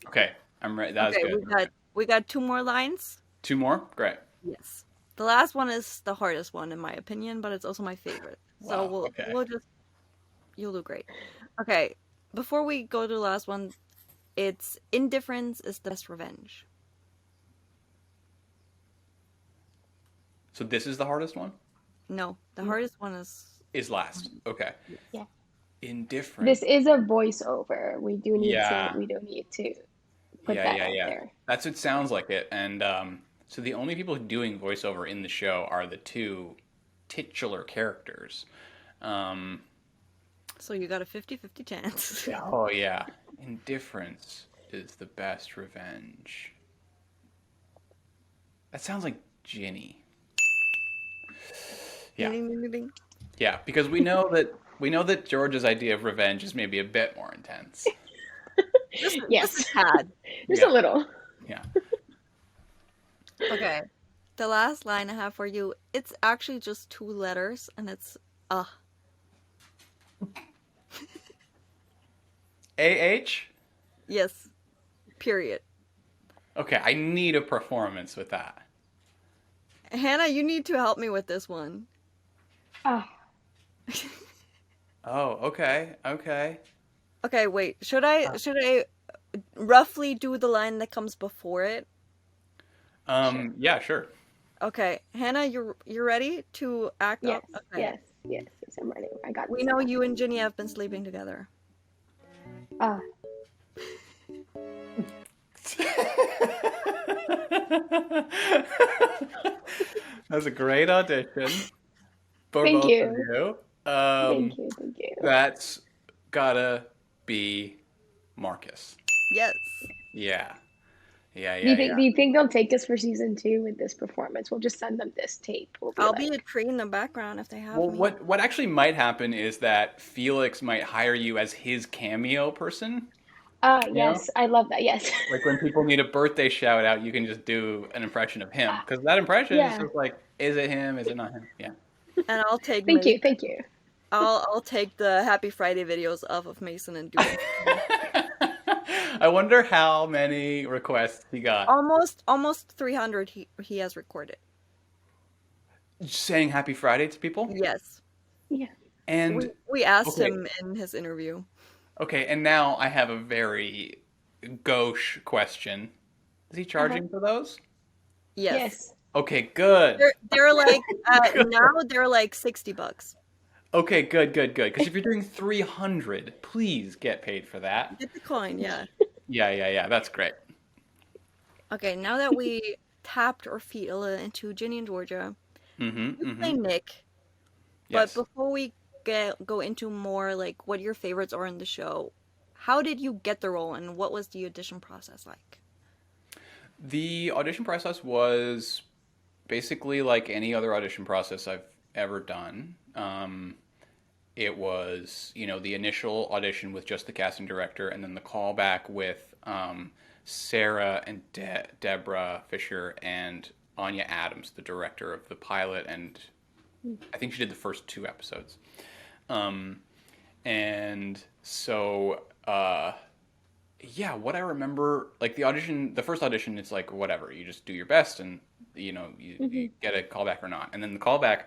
Okay, I'm ready. That was Okay, good. we got 2 more lines. 2 more? Great. Yes. The last one is the hardest one in my opinion, but it's also my favorite. So Wow, okay. you'll do great. Okay, before we go to the last one, it's indifference is the best revenge. So this is the hardest one? No, the hardest one Is last. Okay. Yeah. Indifferent. This is a voiceover. We do need Yeah. to put Yeah, that yeah, out yeah. there. That's what sounds like it. And so the only people doing voiceover in the show are the 2 titular characters. So you got a 50-50 chance. Oh yeah. Indifference is the best revenge. That sounds like Ginny. Yeah. Ding, ding, ding, ding. Yeah, because we know that George's idea of revenge is maybe a bit more intense. Yes. Just a tad. Just Yeah. a little. Yeah. Okay. The last line I have for you, it's actually just 2 letters, and it's AH? yes. Period. Okay, I need a performance with that. Hannah, you need to help me with this one. Ah, Oh, okay. Okay, wait. Should I roughly do the line that comes before it? Yeah, sure. Okay, Hannah, you're ready to act yes, up? Okay. yes, I'm ready. I got We this. know you and Ginny have been sleeping together. Ah, That's a great audition for Thank both you. of you. thank you. That's gotta be Marcus. Yes. Yeah. Do you think they'll take us for season 2 with this performance? We'll just send them this tape. We'll I'll like, be a tree in the background if they have Well, me. what actually might happen is that Felix might hire you as his cameo person. yes, I love that. Yes. Like when people need a birthday shout out, you can just do an impression of him because that impression is Yeah. just like, is it him? Is it not him? Yeah. And I'll take Thank you. I'll take the Happy Friday videos off of Mason and do it. I wonder how many requests he got. Almost 300 he has recorded. Saying Happy Friday to people? Yes. Yeah. And We asked okay. him in his interview. okay, and now I have a very gauche question. Is he charging for those? Yes. Okay, good. They're like now they're like $60. Okay, good. Because if you're doing 300, please get paid for that. Get the coin, yeah. Yeah. That's great. Okay, now that we tapped our feet a little into Ginny and Georgia, we play Nick. Yes. But before we go into more like what your favorites are in the show, how did you get the role and what was the audition process like? The audition process was basically like any other audition process I've ever done. It was, the initial audition with just the casting director, and then the callback with Sarah and Deborah Fisher and Anya Adams, the director of the pilot, and I think she did the first 2 episodes. And so, yeah, what I remember, like the first audition, it's like whatever, you just do your best, and you get a callback or not. And then the callback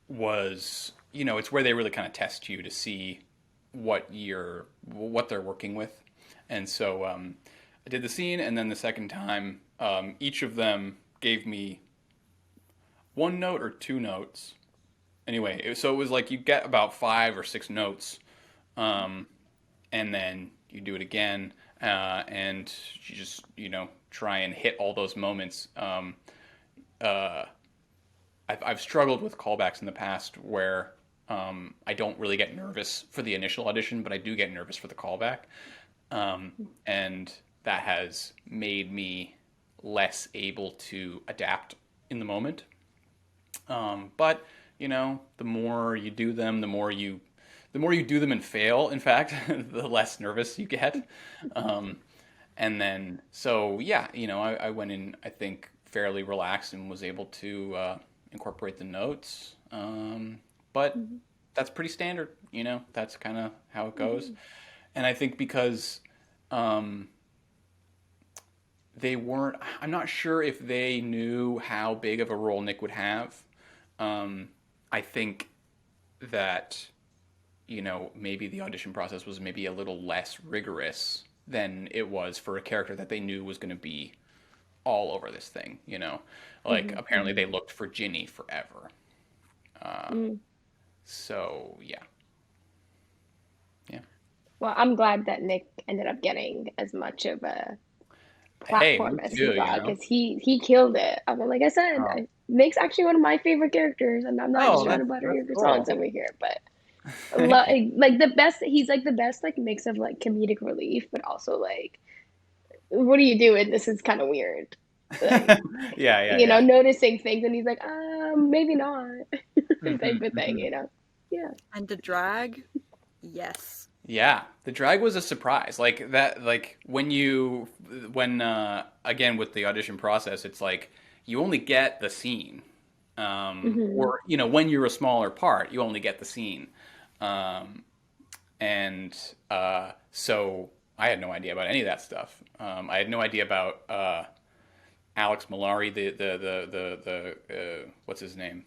was, it's where they really kind of test you to see what they're working with. And so I did the scene, and then the second time, each of them gave me 1 note or 2 notes. Anyway, so it was like you get about 5 or 6 notes, and then you do it again, and you just, try and hit all those moments. I've struggled with callbacks in the past where I don't really get nervous for the initial audition, but I do get nervous for the callback. And that has made me less able to adapt in the moment. But, the more you do them, the more you do them and fail, in fact, the less nervous you get. And then, so yeah, I went in, I think, fairly relaxed and was able to incorporate the notes. But that's pretty standard, that's kind of how it goes. And I think because they weren't, I'm not sure if they knew how big of a role Nick would have. I think that, maybe the audition process was maybe a little less rigorous than it was for a character that they knew was going to be all over this thing, like apparently they looked for Ginny forever. So yeah. Well, I'm glad that Nick ended up getting as much of a platform as he got, because he killed it. I mean, like I said, Nick's actually one of my favorite characters, and I'm not just trying to butter your croissants over here, but like the best. He's like the best like mix of like comedic relief, but also like, what are you doing? This is kind of weird. Like, yeah. Noticing things, and he's like, maybe not, type of thing, Yeah. And the drag, yes. Yeah, the drag was a surprise. Like that, like when again with the audition process, it's like you only get the scene, or when you're a smaller part, you only get the scene, and so I had no idea about any of that stuff. I had no idea about Alex Malari, the what's his name,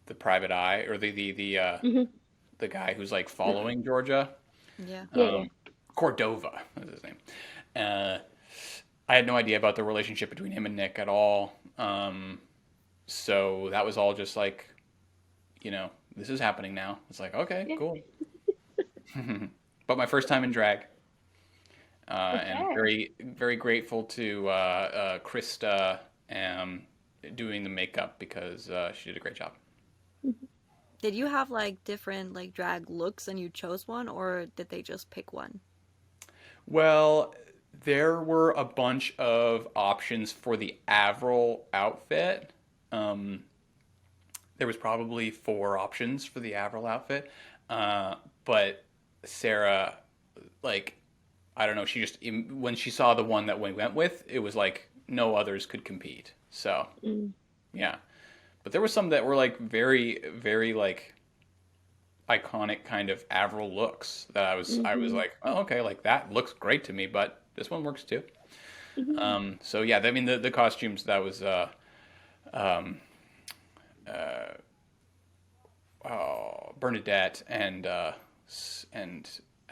the private eye, or the guy who's like following Georgia. Yeah. Cordova is his name. I had no idea about the relationship between him and Nick at all. So that was all just like, this is happening now. It's like, okay, cool. But my first time in drag. And very, very grateful to Krista doing the makeup, because she did a great job. Did you have like different like drag looks and you chose one, or did they just pick one? Well, there were a bunch of options for the Avril outfit. There was probably 4 options for the Avril outfit. But Sarah, like, I don't know, she just, when she saw the one that we went with, it was like no others could compete. So, yeah. But there were some that were like very, very like iconic kind of Avril looks that I was like, oh, okay, like that looks great to me, but this one works too. So yeah, I mean the costumes, that was Bernadette and I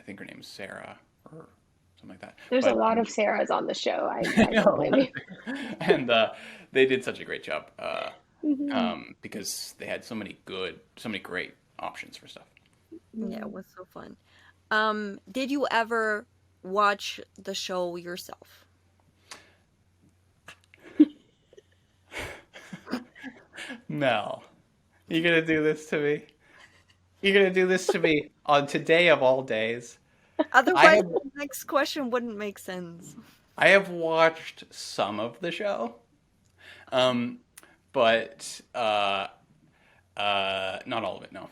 think her name's Sarah or something like that. There's a lot of Sarahs on the show. I don't blame you. And they did such a great job. Because they had so many great options for stuff. Yeah, it was so fun. Did you ever watch the show yourself? Mel, you gonna do this to me? You're gonna do this to me on today of all days? Otherwise, the next question wouldn't make sense. I have watched some of the show. but not all of it. No.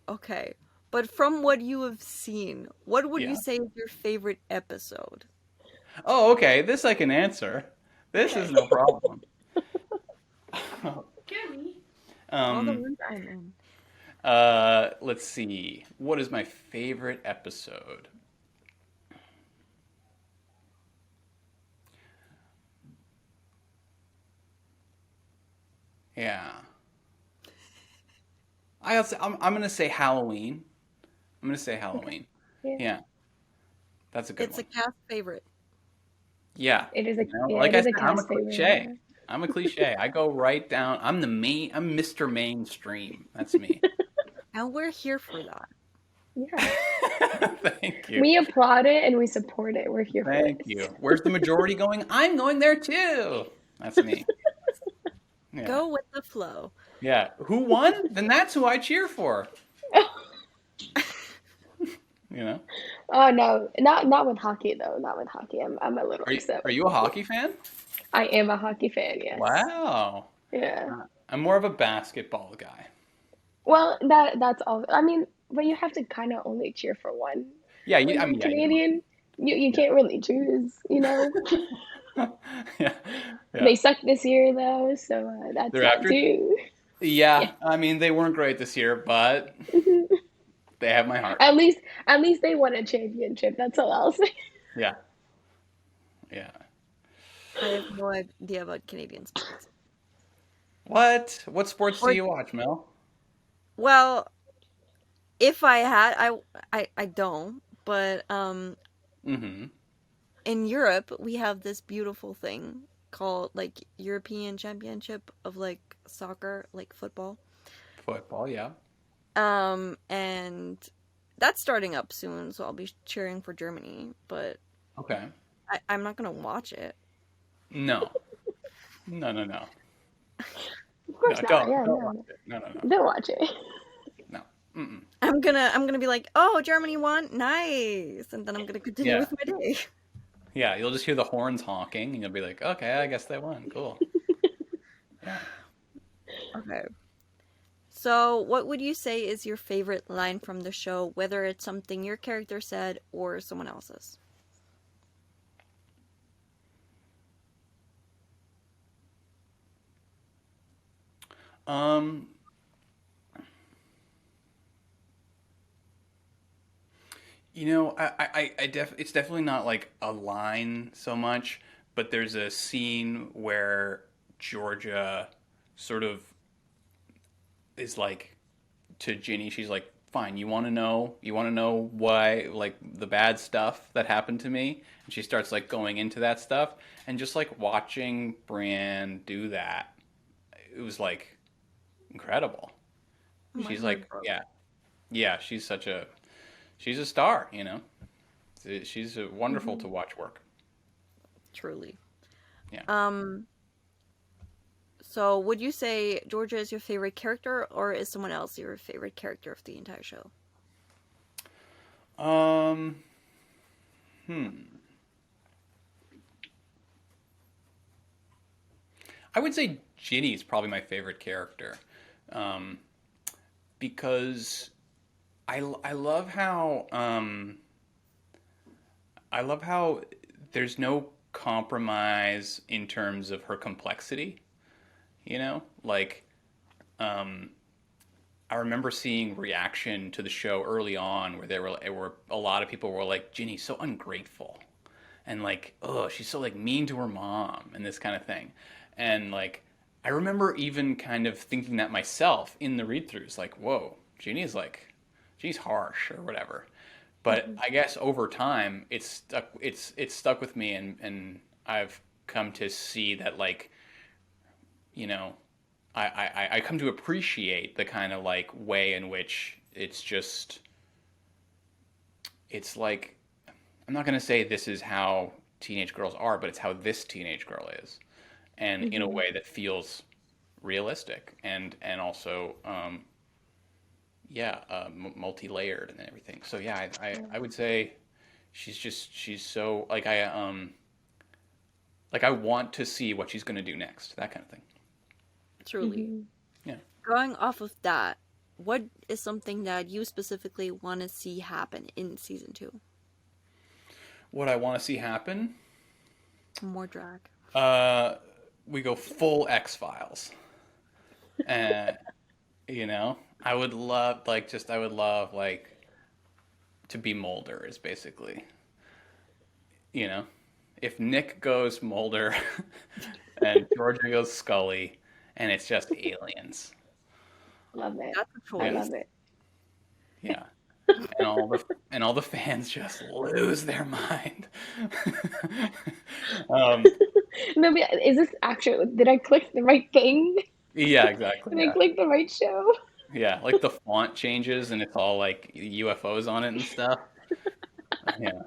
Okay. But from what you have seen, what would Yeah. you say is your favorite episode? Oh, okay. This I can answer. This is no problem. All the Um, ones I'm in. let's see. What is my favorite episode? Yeah. I'm gonna say Halloween. I'm gonna say Halloween. Yeah. Yeah, that's a good It's a one. cast favorite. Yeah. It is a Like I it is said, a I'm a cast favorite. cliche. I'm a cliche. I go right down. I'm Mr. Mainstream. That's me. And we're here for that. Yeah. Thank you. We applaud it and we support it. We're here for Thank this. you. Where's the majority going? I'm going there too. That's me. Yeah. Go with the flow. Yeah. Who won? Then that's who I cheer for. You know? Oh no, not with hockey though. Not with hockey. I'm a little upset. Are you a hockey fan? I am a hockey fan. Yes. Wow. Yeah. I'm more of a basketball guy. Well, that's all. I mean, but you have to kind of only cheer for one. Yeah, When I you're mean, yeah, Canadian, you can't really choose. yeah, yeah. They suck this year though, so that's The that Raptors? too. Yeah, Yeah. I mean, they weren't great this year, but they have my heart. At least they won a championship. That's all I'll say. Yeah, yeah. I have no idea about Canadian sports. What sports do Or, you watch, Mel? well, if I had, I don't. But Mm-hmm. in Europe, we have this beautiful thing called like European Championship of like soccer, like football. Football, yeah. And that's starting up soon, so I'll be cheering for Germany. But Okay. I'm not gonna watch it. No. No. Of course not. Don't Yeah, watch it. No. don't watch it. No. Mm-mm. I'm gonna be like, oh, Germany won, nice, and then I'm gonna continue Yeah. with my day. Yeah, you'll just hear the horns honking, and you'll be like, okay, I guess they won. Cool. Yeah. Okay. So, what would you say is your favorite line from the show, whether it's something your character said or someone else's? Um, it's definitely not like a line so much, but there's a scene where Georgia sort of is like to Ginny, she's like, "Fine, you want to know why, like the bad stuff that happened to me?" And she starts like going into that stuff, and just like watching Brienne do that, it was like incredible. My She's heart like, broke. yeah, she's a star, you know. She's wonderful to Mhm. watch work. Truly. Yeah. So would you say Georgia is your favorite character, or is someone else your favorite character of the entire show? Um, hmm. I would say Ginny is probably my favorite character, um, because I love how I love how there's no compromise in terms of her complexity. You know, like um, I remember seeing reaction to the show early on where were a lot of people were like, Ginny's so ungrateful, and like, oh, she's so like mean to her mom and this kind of thing. And like I remember even kind of thinking that myself in the read-throughs, like, whoa, Ginny's harsh or whatever. But Mhm. I guess over time it's stuck with me, and I've come to see that, like, you know, I come to appreciate the kind of like way in which it's like, I'm not going to say this is how teenage girls are, but it's how this teenage girl is, and in a Mhm. way that feels realistic, and also yeah, multi-layered and everything. So yeah, I would say she's so like I want to see what she's going to do next, that kind of thing. truly. Yeah. Going off of that, what is something that you specifically want to see happen in season 2? What I want to see happen? More drag. We go full X-Files. And, I would love, to be Mulder is basically, if Nick goes Mulder and Georgia goes Scully and it's just aliens. Love it. That's a I choice. love it. Yeah. And all the fans just lose their mind. No, but is this actually, did I click the right thing? Yeah, exactly. Did I Yeah. click the right show? Yeah, like the font changes and it's all like UFOs on it and stuff. Yeah.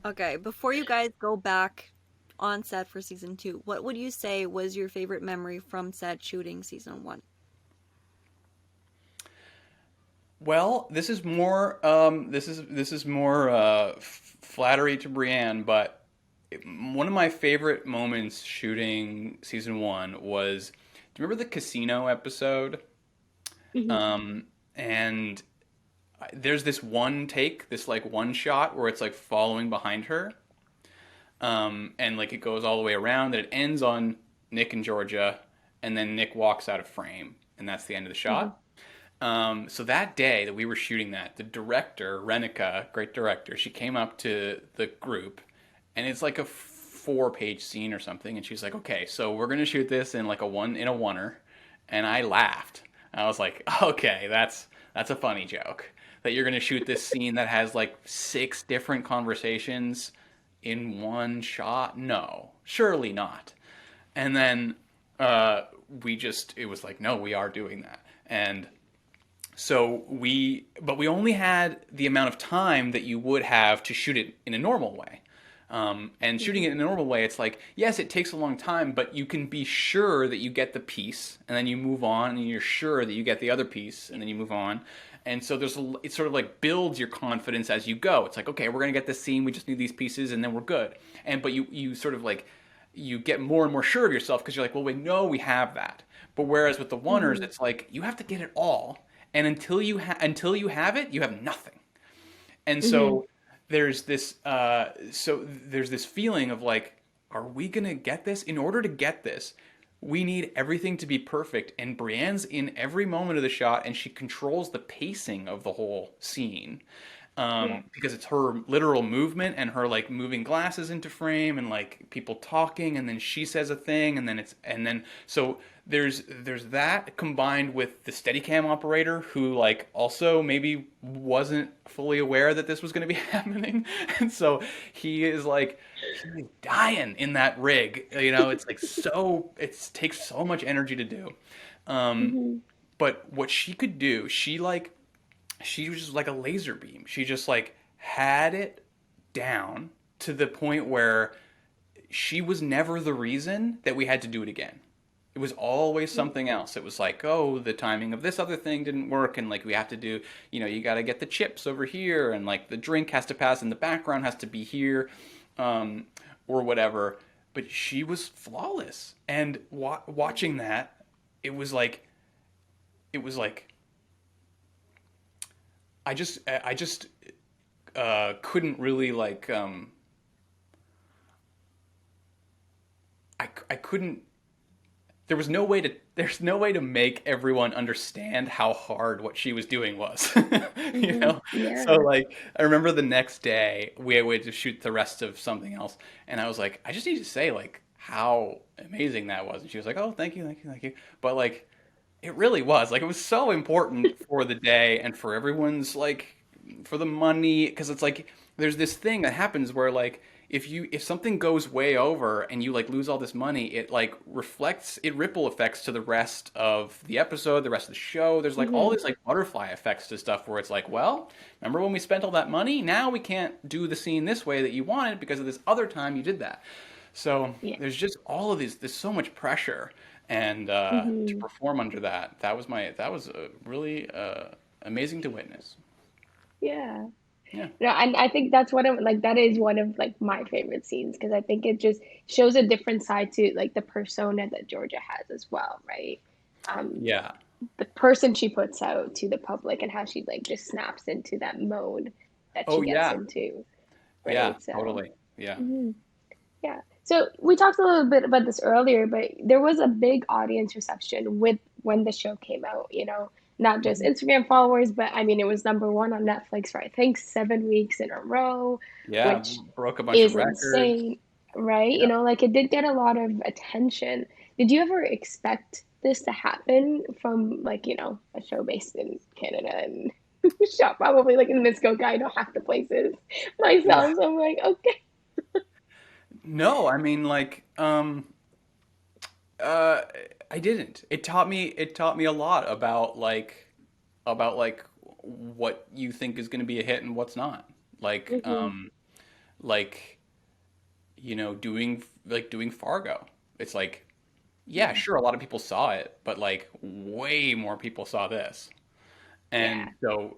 Okay, before you guys go back on set for season 2, what would you say was your favorite memory from set shooting season 1? Well, this is more flattery to Brienne, but one of my favorite moments shooting season 1 was, do you remember the casino episode? And there's this one take, this like one shot where it's like following behind her, and like it goes all the way around, and it ends on Nick and Georgia, and then Nick walks out of frame, and that's the end of the shot. So that day that we were shooting that, the director, Renica, great director, she came up to the group, and it's like a 4-page scene or something, and she's like, "Okay, so we're gonna shoot this in like a oneer," and I laughed. I was like, "Okay, that's a funny joke that you're gonna shoot this scene that has like 6 different conversations in one shot? No, surely not." And then it was like, no, we are doing that, and so but we only had the amount of time that you would have to shoot it in a normal way. And shooting it in a normal way, it's like, yes, it takes a long time, but you can be sure that you get the piece, and then you move on, and you're sure that you get the other piece, and then you move on. And so it sort of like builds your confidence as you go. It's like, okay, we're going to get this scene, we just need these pieces, and then we're good. But you sort of like, you get more and more sure of yourself because you're like, well, we know we have that. But whereas with the oneers, it's like, you have to get it all. And until you have it, you have nothing. And so there's this feeling of like, are we gonna get this? In order to get this, we need everything to be perfect. And Brienne's in every moment of the shot, and she controls the pacing of the whole scene. Because it's her literal movement and her like moving glasses into frame and like people talking, and then she says a thing, and then so there's that combined with the Steadicam operator who like also maybe wasn't fully aware that this was going to be happening, and so he's dying in that rig. It's like it takes so much energy to do. But what she could do, she was just like a laser beam. She just like had it down to the point where she was never the reason that we had to do it again. It was always something else. It was like, oh, the timing of this other thing didn't work, and like we have to do, you got to get the chips over here, and like the drink has to pass and the background has to be here, or whatever. But she was flawless. And watching that, it was like I just couldn't really like I couldn't. There's no way to make everyone understand how hard what she was doing was. Yeah. So like I remember the next day we had to shoot the rest of something else, and I was like, I just need to say like how amazing that was, and she was like, oh, thank you. But like, it really was. Like, it was so important for the day and for everyone's, like, for the money. Because it's like, there's this thing that happens where, like, if something goes way over and you, like, lose all this money, it, like, ripple effects to the rest of the episode, the rest of the show. There's, like, all these, like, butterfly effects to stuff where it's like, well, remember when we spent all that money? Now we can't do the scene this way that you wanted because of this other time you did that. So there's just all of these, there's so much pressure. And to perform under that was really amazing to witness. Yeah. Yeah. And I think that's that is one of like my favorite scenes because I think it just shows a different side to like the persona that Georgia has as well, right? Um, Yeah. the person she puts out to the public and how she like just snaps into that mode that Oh she gets yeah. into, Yeah. right? So, Totally. Yeah. mhm. Yeah. So we talked a little bit about this earlier, but there was a big audience reception with when the show came out, not just Mhm. Instagram followers, but I mean, it was number one on Netflix for I think 7 weeks in a row, Yeah. which Broke a bunch of is records. insane, right? Yeah. Like it did get a lot of attention. Did you ever expect this to happen from like, a show based in Canada and shot probably like in Muskoka? I know half the places Yeah. myself, so I'm like, okay. No, I mean like uh I didn't. It taught me a lot about like what you think is going to be a hit and what's not. Like Hmm. like doing Fargo. It's like yeah, Yeah. sure a lot of people saw it, but like way more people saw this. Yeah. And so,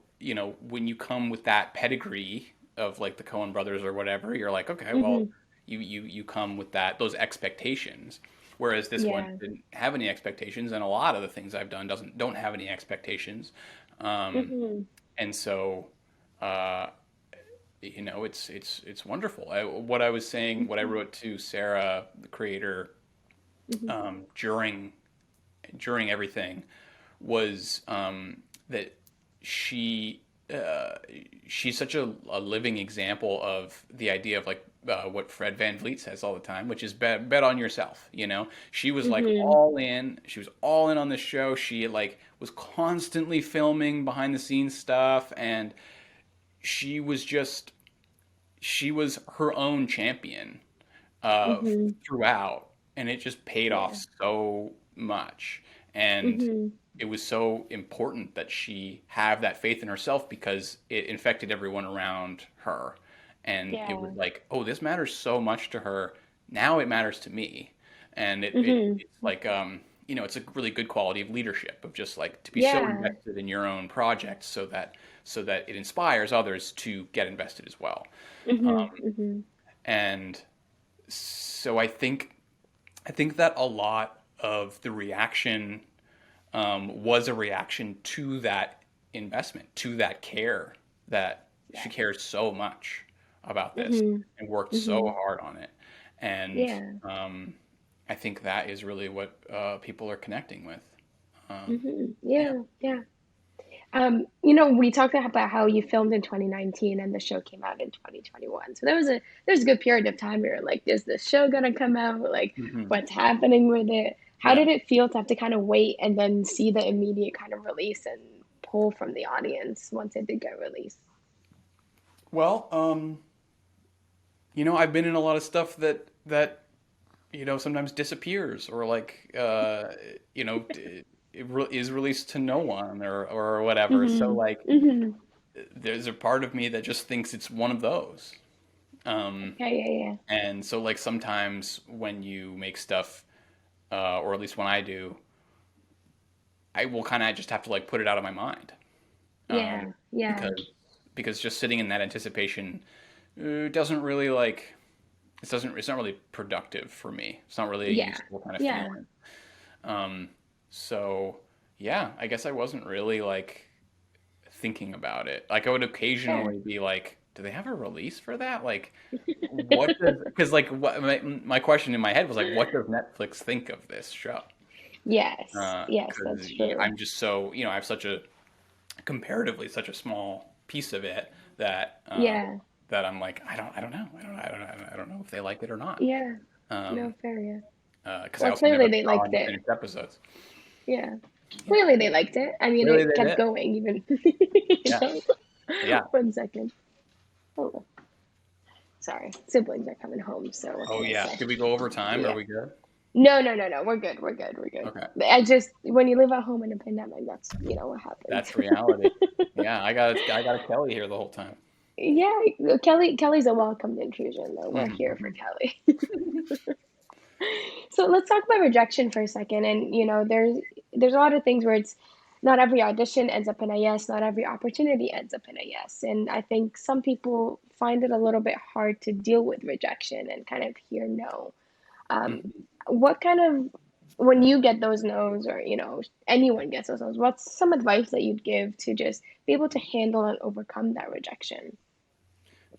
when you come with that pedigree of like the Coen brothers or whatever, you're like, okay, well, Hmm. you come with those expectations. Whereas this one Yeah. didn't have any expectations, and a lot of the things I've done don't have any expectations. Um, Hmm. and so, uh, it's wonderful. What I was saying, what I Hmm. wrote to Sarah, the creator, Hmm. during everything was that she she's such a living example of the idea of like what Fred Van Vliet says all the time, which is bet on yourself. She was like Hmm. all in. She was all in on this show. She like was constantly filming behind the scenes stuff, and she was just she was her own champion Hmm. throughout, and it just paid off Yeah. so much. And Hmm. it was so important that she have that faith in herself because it infected everyone around her. And it was Yeah. like, oh, this matters so much to her. Now it matters to me. And Hmm. it's like, it's a really good quality of leadership of just like to be so Yeah. invested in your own project so that it inspires others to get invested as well. Hmm. Hmm. And so I think that a lot of the reaction was a reaction to that investment, to that care that she Yeah. cares so much about this Hmm. and worked so Hmm. hard on it. And Yeah. I think that is really what people are connecting with. Um, Hmm. yeah. Yeah. Yeah. We talked about how you filmed in 2019 and the show came out in 2021. So there's a good period of time where you're like, is this show gonna come out? Like, Hmm. what's happening with it? How Yeah. did it feel to have to kind of wait and then see the immediate kind of release and pull from the audience once it did get released? Well, I've been in a lot of stuff that sometimes disappears or like is released to no one or whatever. So Mm-hmm. like Mm-hmm. there's a part of me that just thinks it's one of those. Um, Yeah, yeah, yeah. and so like sometimes when you make stuff, or at least when I do, I will kind of just have to like put it out of my mind, um, Yeah, yeah, because just sitting in that anticipation doesn't really like it's not really productive for me. It's not really a yeah, useful kind of yeah. feeling. Um, so yeah, I guess I wasn't really like thinking about it. Like I would Fair. occasionally be like, do they have a release for that? Like what does because like what my question in my head was like, what does Netflix think of this show? Yes, yes, Because that's true. I'm just so I have such a comparatively such a small piece of it that Yeah, that I'm like I don't know if they like it or not. yeah. No, Um, fair, yeah. because I Well, also never clearly they saw liked any it. finished episodes. Yeah. Yeah, Clearly they liked it. I mean, clearly it they kept did. going even. Yeah, know? yeah. 1 second. Oh, sorry. Siblings are coming home, so what Oh can I yeah. say? Did we go over time? Are Yeah. we good? No, no, no, no. We're good. We're good. We're good. Okay, I just when you live at home in a pandemic, that's what happens. that's reality. Yeah, I got a Kelly here the whole time. Yeah, Kelly's a welcomed intrusion though. We're here for Hmm. Kelly. So let's talk about rejection for a second. And there's a lot of things where it's not every audition ends up in a yes, not every opportunity ends up in a yes. And I think some people find it a little bit hard to deal with rejection and kind of hear no. Um, Mhm. what kind of, when you get those no's, or, anyone gets those no's, what's some advice that you'd give to just be able to handle and overcome that rejection?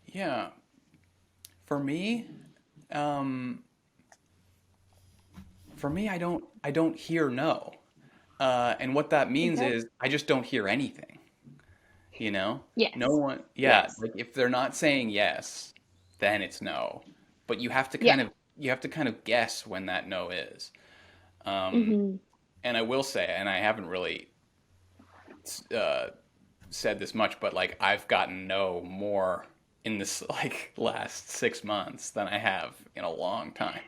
Yeah. For me, um, I don't hear no. And what that means Okay. is I just don't hear anything, you know? No Yes. one, yeah, Yes. like if they're not saying yes, then it's no. But Yeah. you have to kind of guess when that no is. Um, Mm-hmm. and I will say, and I haven't really uh, said this much, but like I've gotten no more in this like last 6 months than I have in a long time.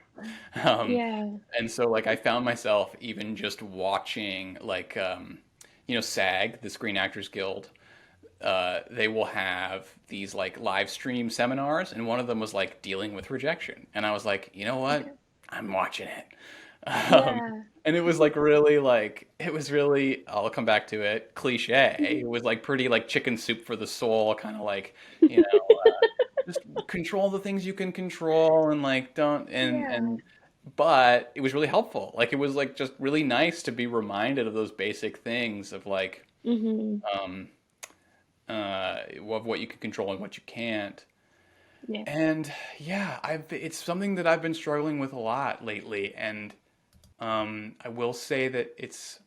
Um, Yeah. and so like I found myself even just watching like SAG, the Screen Actors Guild. They will have these like live stream seminars, and one of them was like dealing with rejection, and I was like, you know what, Okay. I'm watching it. um, Yeah. and it was like really like it was really, I'll come back to it, cliche. It was like pretty like chicken soup for the soul, kind of like, you know just control the things you can control, and like don't Yeah. and but it was really helpful. Like it was like just really nice to be reminded of those basic things of like Mm-hmm. um of what you can control and what you can't. Yeah. And yeah, I've it's something that I've been struggling with a lot lately, and I will say that it's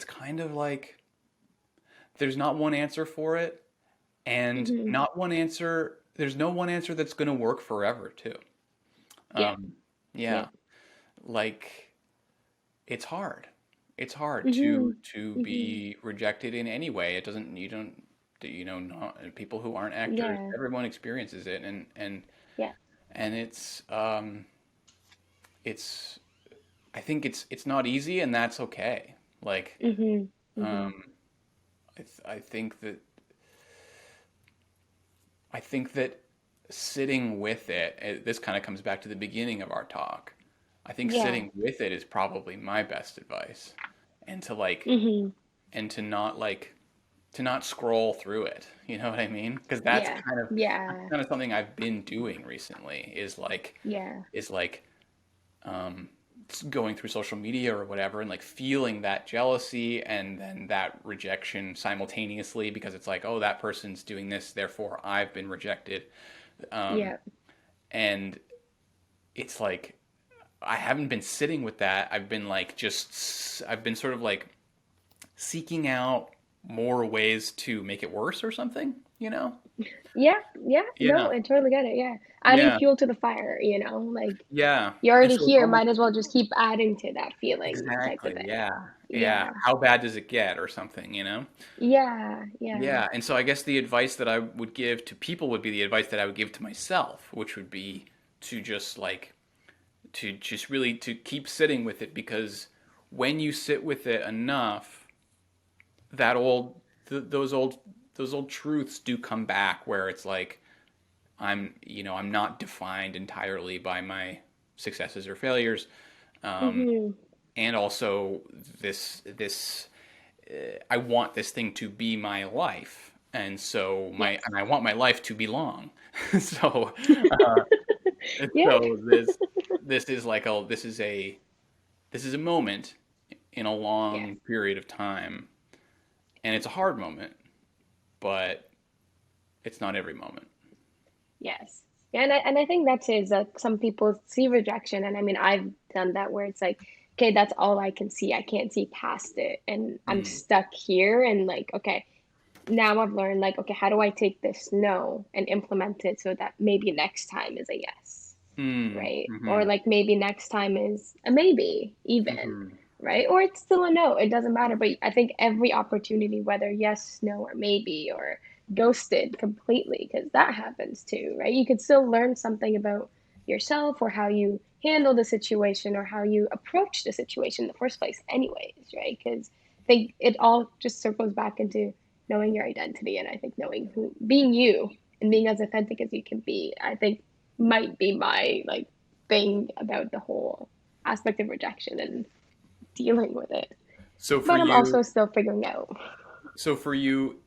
kind of like there's not one answer for it, and Mm-hmm. not one answer. There's no one answer that's going to work forever, too. Yeah. Um, Yeah. yeah, like it's hard. It's hard Mm-hmm. to Mm-hmm. be rejected in any way. It doesn't. You don't. Not people who aren't actors. Yeah. Everyone experiences it, Yeah. and it's. I think it's not easy, and that's okay. Like, Mm-hmm. Mm-hmm. um, I think that sitting with it, this kind of comes back to the beginning of our talk. I think Yeah. sitting with it is probably my best advice. And to like, Mm-hmm. and to not scroll through it. You know what I mean? Because Yeah. Yeah. kind of something I've been doing recently Yeah. is like, um, going through social media or whatever, and like feeling that jealousy and then that rejection simultaneously, because it's like, oh, that person's doing this, therefore I've been rejected. Um, Yeah. and it's like I haven't been sitting with that. I've been sort of like seeking out more ways to make it worse or something, you know? Yeah. Yeah. Yeah. No, I totally get it. Yeah. Adding Yeah. fuel to the fire, like Yeah. you're And already so it's here, almost might as well just keep adding to that feeling type of exactly, thing. yeah. Yeah. Yeah. How bad does it get or something, you know? Yeah. Yeah. Yeah, and so I guess the advice that I would give to people would be the advice that I would give to myself, which would be to just like to just really to keep sitting with it, because when you sit with it enough, that old those old truths do come back, where it's like I'm not defined entirely by my successes or failures, um, Mm-hmm. and also this I want this thing to be my life, and Yes. I want my life to be long. so uh, Yeah. so this is like a this is a moment in a Yes. long period of time, and it's a hard moment, but it's not every moment. Yes. Yeah, and I think that's it, is that some people see rejection, and I mean, I've done that where it's like, okay, that's all I can see. I can't see past it, and I'm Mm, stuck here, and like, okay, now I've learned, like, okay, how do I take this no and implement it so that maybe next time is a yes, right? Or mm-hmm, like maybe next time is a maybe even, mm-hmm. right? Or it's still a no. It doesn't matter. But I think every opportunity, whether yes, no, or maybe, or ghosted completely, because that happens too, right? You could still learn something about yourself, or how you handle the situation, or how you approach the situation in the first place, anyways, right? Because I think it all just circles back into knowing your identity. And I think knowing who, being you, and being as authentic as you can be, I think might be my like thing about the whole aspect of rejection and dealing with it. So for but I'm you, also still figuring out.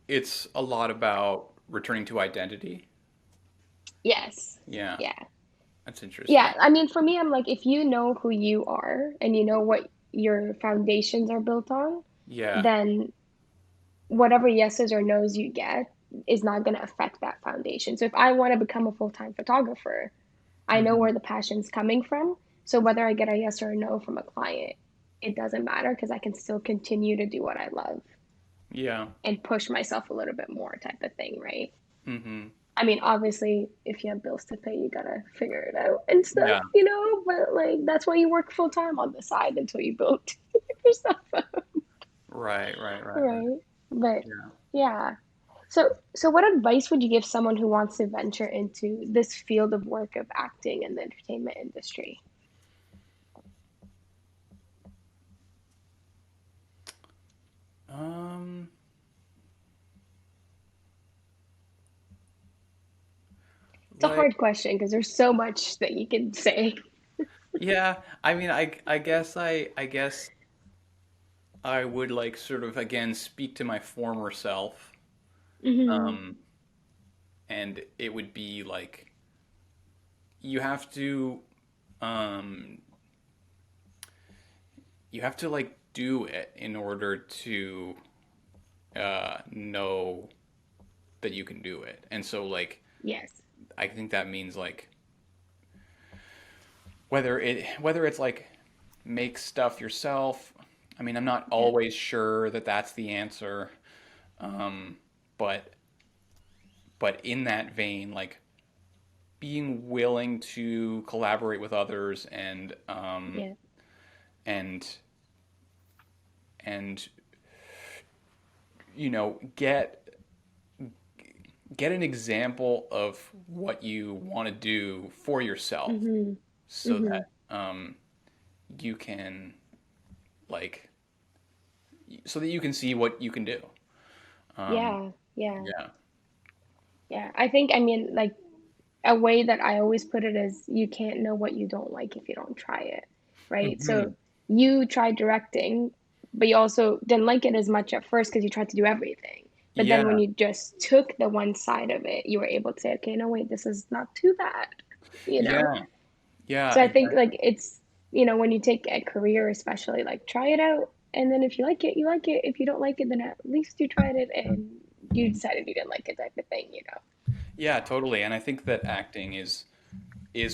it's a lot about returning to identity. Yes. Yeah, Yeah. that's Yeah. interesting. I mean, for me, I'm like, if you know who you are and you know what your foundations are built on, Yeah. then whatever yeses or nos you get is not going to affect that foundation. So if I want to become a full-time photographer, I know Hmm. where the passion's coming from. So whether I get a yes or a no from a client, it doesn't matter because I can still continue to do what I love Yeah. and push myself a little bit more type of thing, right? Hmm. I mean, obviously, if you have bills to pay, you gotta figure it out and stuff, Yeah. but like that's why you work full time on the side until you build yourself up, Right, right, right, right. right? But Yeah. yeah. So what advice would you give someone who wants to venture into this field of work of acting in the entertainment industry? Um, It's a like, hard question because there's so much that you can say. yeah, I mean, I guess I would like sort of again speak to my former self. Hmm. Um, and it would be like you have to um you have to like do it in order to know that you can do it. And so like Yes. I think that means like whether it's like make stuff yourself. I mean, I'm not Yeah. always sure that that's the answer. Um, but in that vein, like being willing to collaborate with others Yeah. and and get an example of what you want to do for yourself Hmm. so Hmm. that you can like so that you can see what you can do. Um, Yeah. Yeah. yeah. Yeah. I think, I mean, like, a way that I always put it is you can't know what you don't like if you don't try it, right? So Hmm. you tried directing, but you also didn't like it as much at first because you tried to do everything. But then when Yeah. you just took the one side of it, you were able to say, okay, no, wait, this is not too bad, you know? Yeah. Yeah. So I think Exactly. like it's, when you take a career, especially, like try it out. And then if you like it, you like it. If you don't like it, then at least you tried it and you decided you didn't like it type of thing. Yeah. Totally. And I think that acting is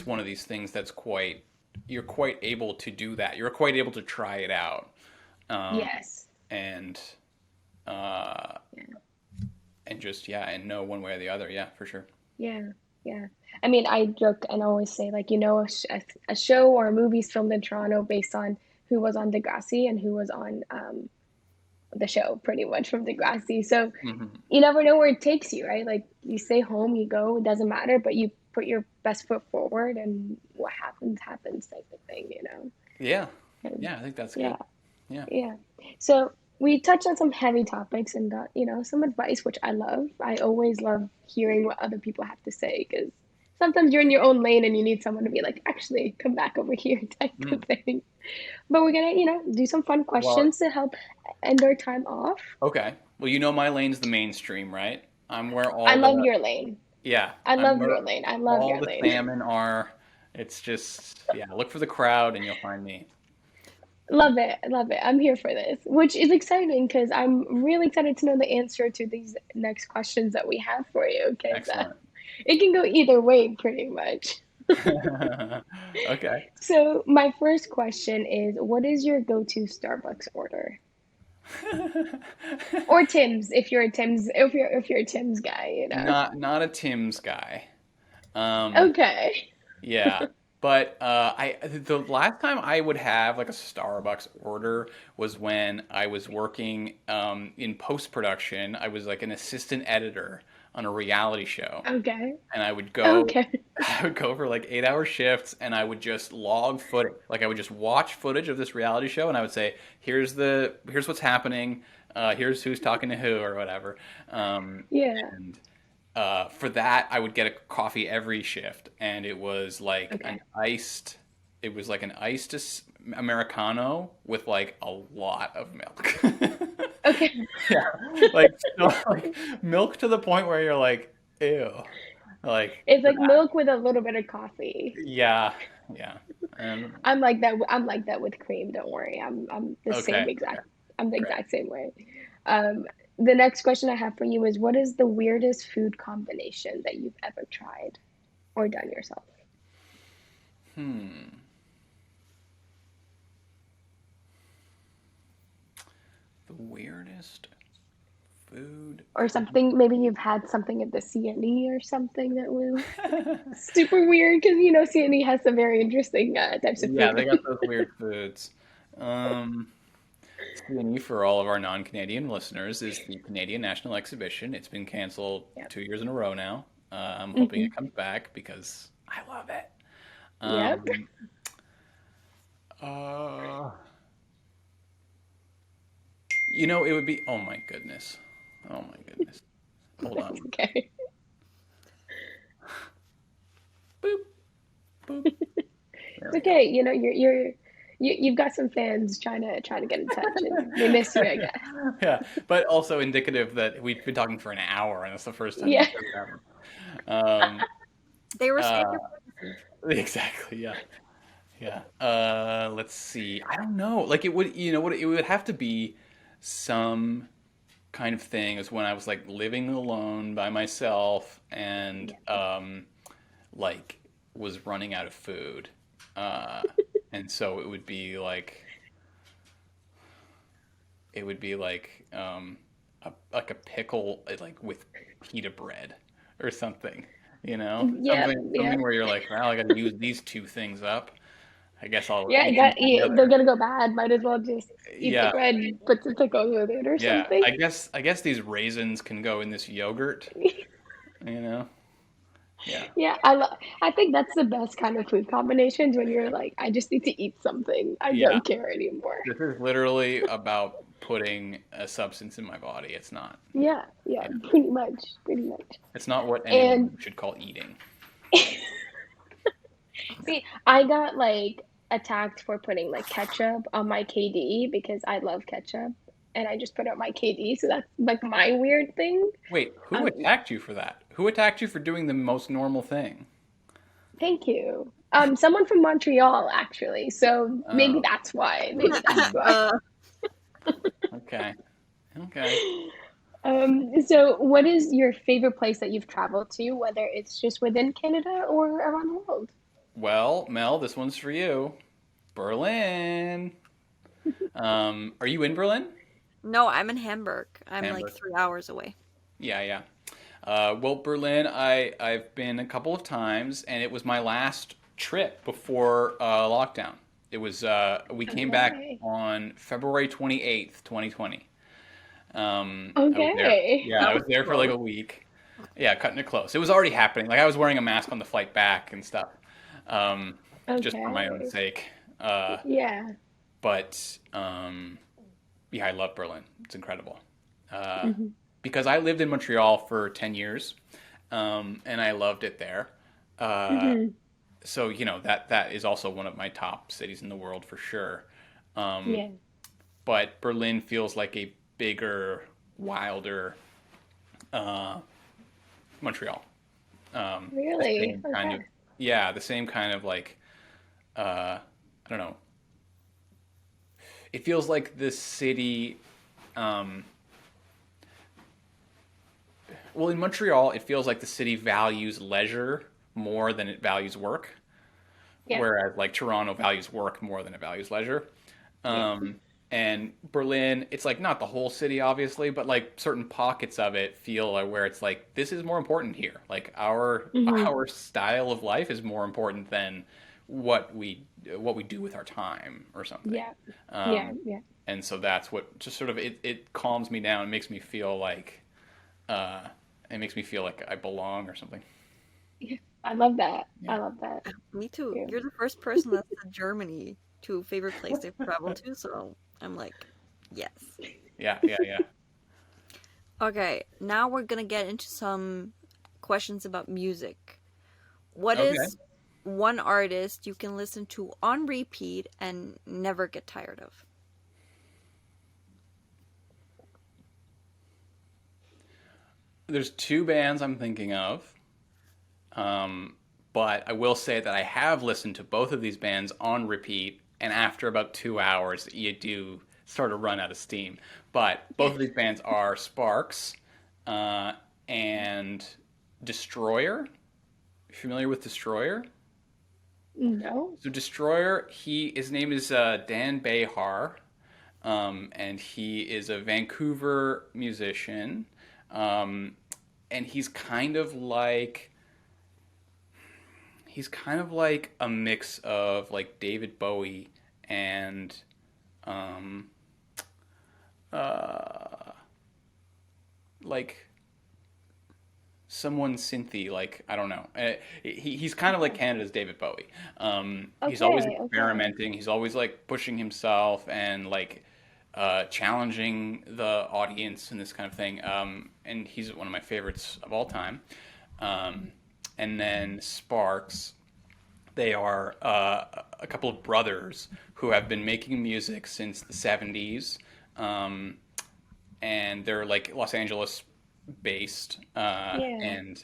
one of these things that's quite you're quite able to do that. You're quite able to try it out. Um, Yes. and uh, Yeah. and just yeah, and know one way or the other. Yeah, for sure. Yeah, yeah. I mean, I joke and always say, like, a show or a movie's filmed in Toronto based on who was on Degrassi and who was on the show, pretty much from Degrassi. So Hmm. you never know where it takes you, right? Like, you stay home, you go, it doesn't matter, but you put your best foot forward, and what happens, happens type of thing. Yeah. And Yeah, I think that's yeah, good. Yeah. yeah. So we touched on some heavy topics and got, some advice, which I love. I always love hearing what other people have to say because sometimes you're in your own lane and you need someone to be like, actually, come back over here type of Mm. thing. But we're gonna, do some fun Well, questions to help end our time off. okay. Well, you know my lane's the mainstream, right? I'm where I all love the your lane. yeah, I I'm love where your lane. I love all your the lane. salmon are. It's just yeah, look for the crowd and you'll find me. Love it. Love it. I'm here for this, which is exciting because I'm really excited to know the answer to these next questions that we have for you because Excellent. it can go either way pretty much. Okay. So, my first question is what is your go-to Starbucks order? Or Tim's if you're a Tim's guy. Not a Tim's guy. Um, Okay. yeah. But I the last time I would have like a Starbucks order was when I was working in post production. I was like an assistant editor on a reality show, Okay. and I would go Okay. I would go for like 8 hour shifts, and I would just log footage. Like I would just watch footage of this reality show, and I would say, here's what's happening, here's who's talking to who or whatever. Yeah. And for that, I would get a coffee every shift, and it was like Okay. an iced Americano with like a lot of milk. Okay. Yeah, like, so, like milk to the point where you're like, ew, like It's like that. milk with a little bit of coffee. Yeah, yeah, and I'm like that. I'm like that with cream. Don't worry. I'm the okay, same exact. I'm the great. exact same way. Um, the next question I have for you is, what is the weirdest food combination that you've ever tried or done yourself, Hmm. The weirdest food or something? Maybe you've had something at the CNE or something that was super weird because CNE has some very interesting types of Yeah, food. they got those weird foods. Um, CNE, for all of our non-Canadian listeners, is the Canadian National Exhibition. It's been canceled Yep. 2 years in a row now. I'm hoping it Hmm. comes back because I love it. Yep. Um, uh, it would be. Oh my goodness. Oh my goodness. Hold That's on. okay. Boop, boop. There It's we go. okay. You've got some fans trying to get in touch, and they miss you, I guess. Yeah, but also indicative that we've been talking for an hour, and that's the first time Yeah. this has happened. Um, They respect uh, your privacy. exactly. Yeah. Yeah. Let's see. I don't know. Like it would, what it would have to be some kind of thing is when I was like living alone by myself and Yeah. like was running out of food. Uh, and so it would be like like a pickle like with pita bread or something, Yeah. Yeah. something where you're like, well, I got to use these two things up. I guess I'll Yeah. eat them They're together. gonna go bad. Might as well just eat the Yeah, bread, put some pickles with it or yeah. something. I guess these raisins can go in this yogurt. You know? Yeah. Yeah. I think that's the best kind of food combinations when you're like, I just need to eat something. I Yeah. don't care anymore. This is literally about putting a substance in my body. It's not. Yeah. Yeah. Yeah. Pretty much. Pretty much. It's not what anyone And should call eating. see, I got like attacked for putting like ketchup on my KD because I love ketchup and I just put it on my KD. So that's like my weird thing. Wait, who Um, attacked you for that? Who attacked you for doing the most normal thing? Thank you. Someone from Montreal actually. So maybe Oh, that's why. Maybe that's why. uh, okay. Okay. So what is your favorite place that you've traveled to, whether it's just within Canada or around the world? Well, Mel, this one's for you. Berlin. Are you in Berlin? no, I'm in Hamburg. I'm like Hamburg. 3 hours away. Yeah, yeah. Well, Berlin, I've been a couple of times, and it was my last trip before lockdown. It was we came back Okay. on February 28th, 2020. I was there. Okay. Yeah, I That was was there for like close. a week. Yeah, cutting it close. It was already happening. Like I was wearing a mask on the flight back and stuff, um, just for my own Okay. sake. Uh, Yeah. but yeah, I love Berlin. It's incredible. Uh, Hmm. because I lived in Montreal for 10 years, and I loved it there. Uh, Hmm. so that is also one of my top cities in the world for sure. Um, Yeah. but Berlin feels like a bigger, wilder uh, Montreal. The Really? same kind of Okay. yeah, the same kind of like I don't know. It feels like the city. Um, well, in Montreal, it feels like the city values leisure more than it values work, Yeah. whereas like Toronto values work more than it values leisure. Yeah. Um, and Berlin, it's like not the whole city, obviously, but like certain pockets of it feel like where it's like this is more important here. Like our Hmm. our style of life is more important than what we do with our time or something. Yeah. Yeah. Um, Yeah. and so that's what just sort of it calms me down. Uh, it makes me feel like I belong or something. Yeah. I love that. Yeah. I love that. Me too. Yeah. You're the first person that said Germany to a favorite place they've traveled to, so I'm like, yes. Yeah, yeah, yeah. Okay, now we're gonna get into some questions about music. What Okay. is one artist you can listen to on repeat and never get tired of. There's two bands I'm thinking of, but I will say that I have listened to both of these bands on repeat, and after about 2 hours, you do sort of run out of steam. But both of these bands are Sparks and Destroyer. Familiar with Destroyer? No. So Destroyer, his name is Dan Behar, and he is a Vancouver musician, and he's kind of like a mix of like David Bowie and like someone synthy, like I don't know. He's kind of like Canada's David Bowie. He's always Okay. experimenting. He's always like pushing himself and like challenging the audience and this kind of thing. And he's one of my favorites of all time. And then Sparks, they are a couple of brothers who have been making music since the 70s. And they're like Los Angeles based, and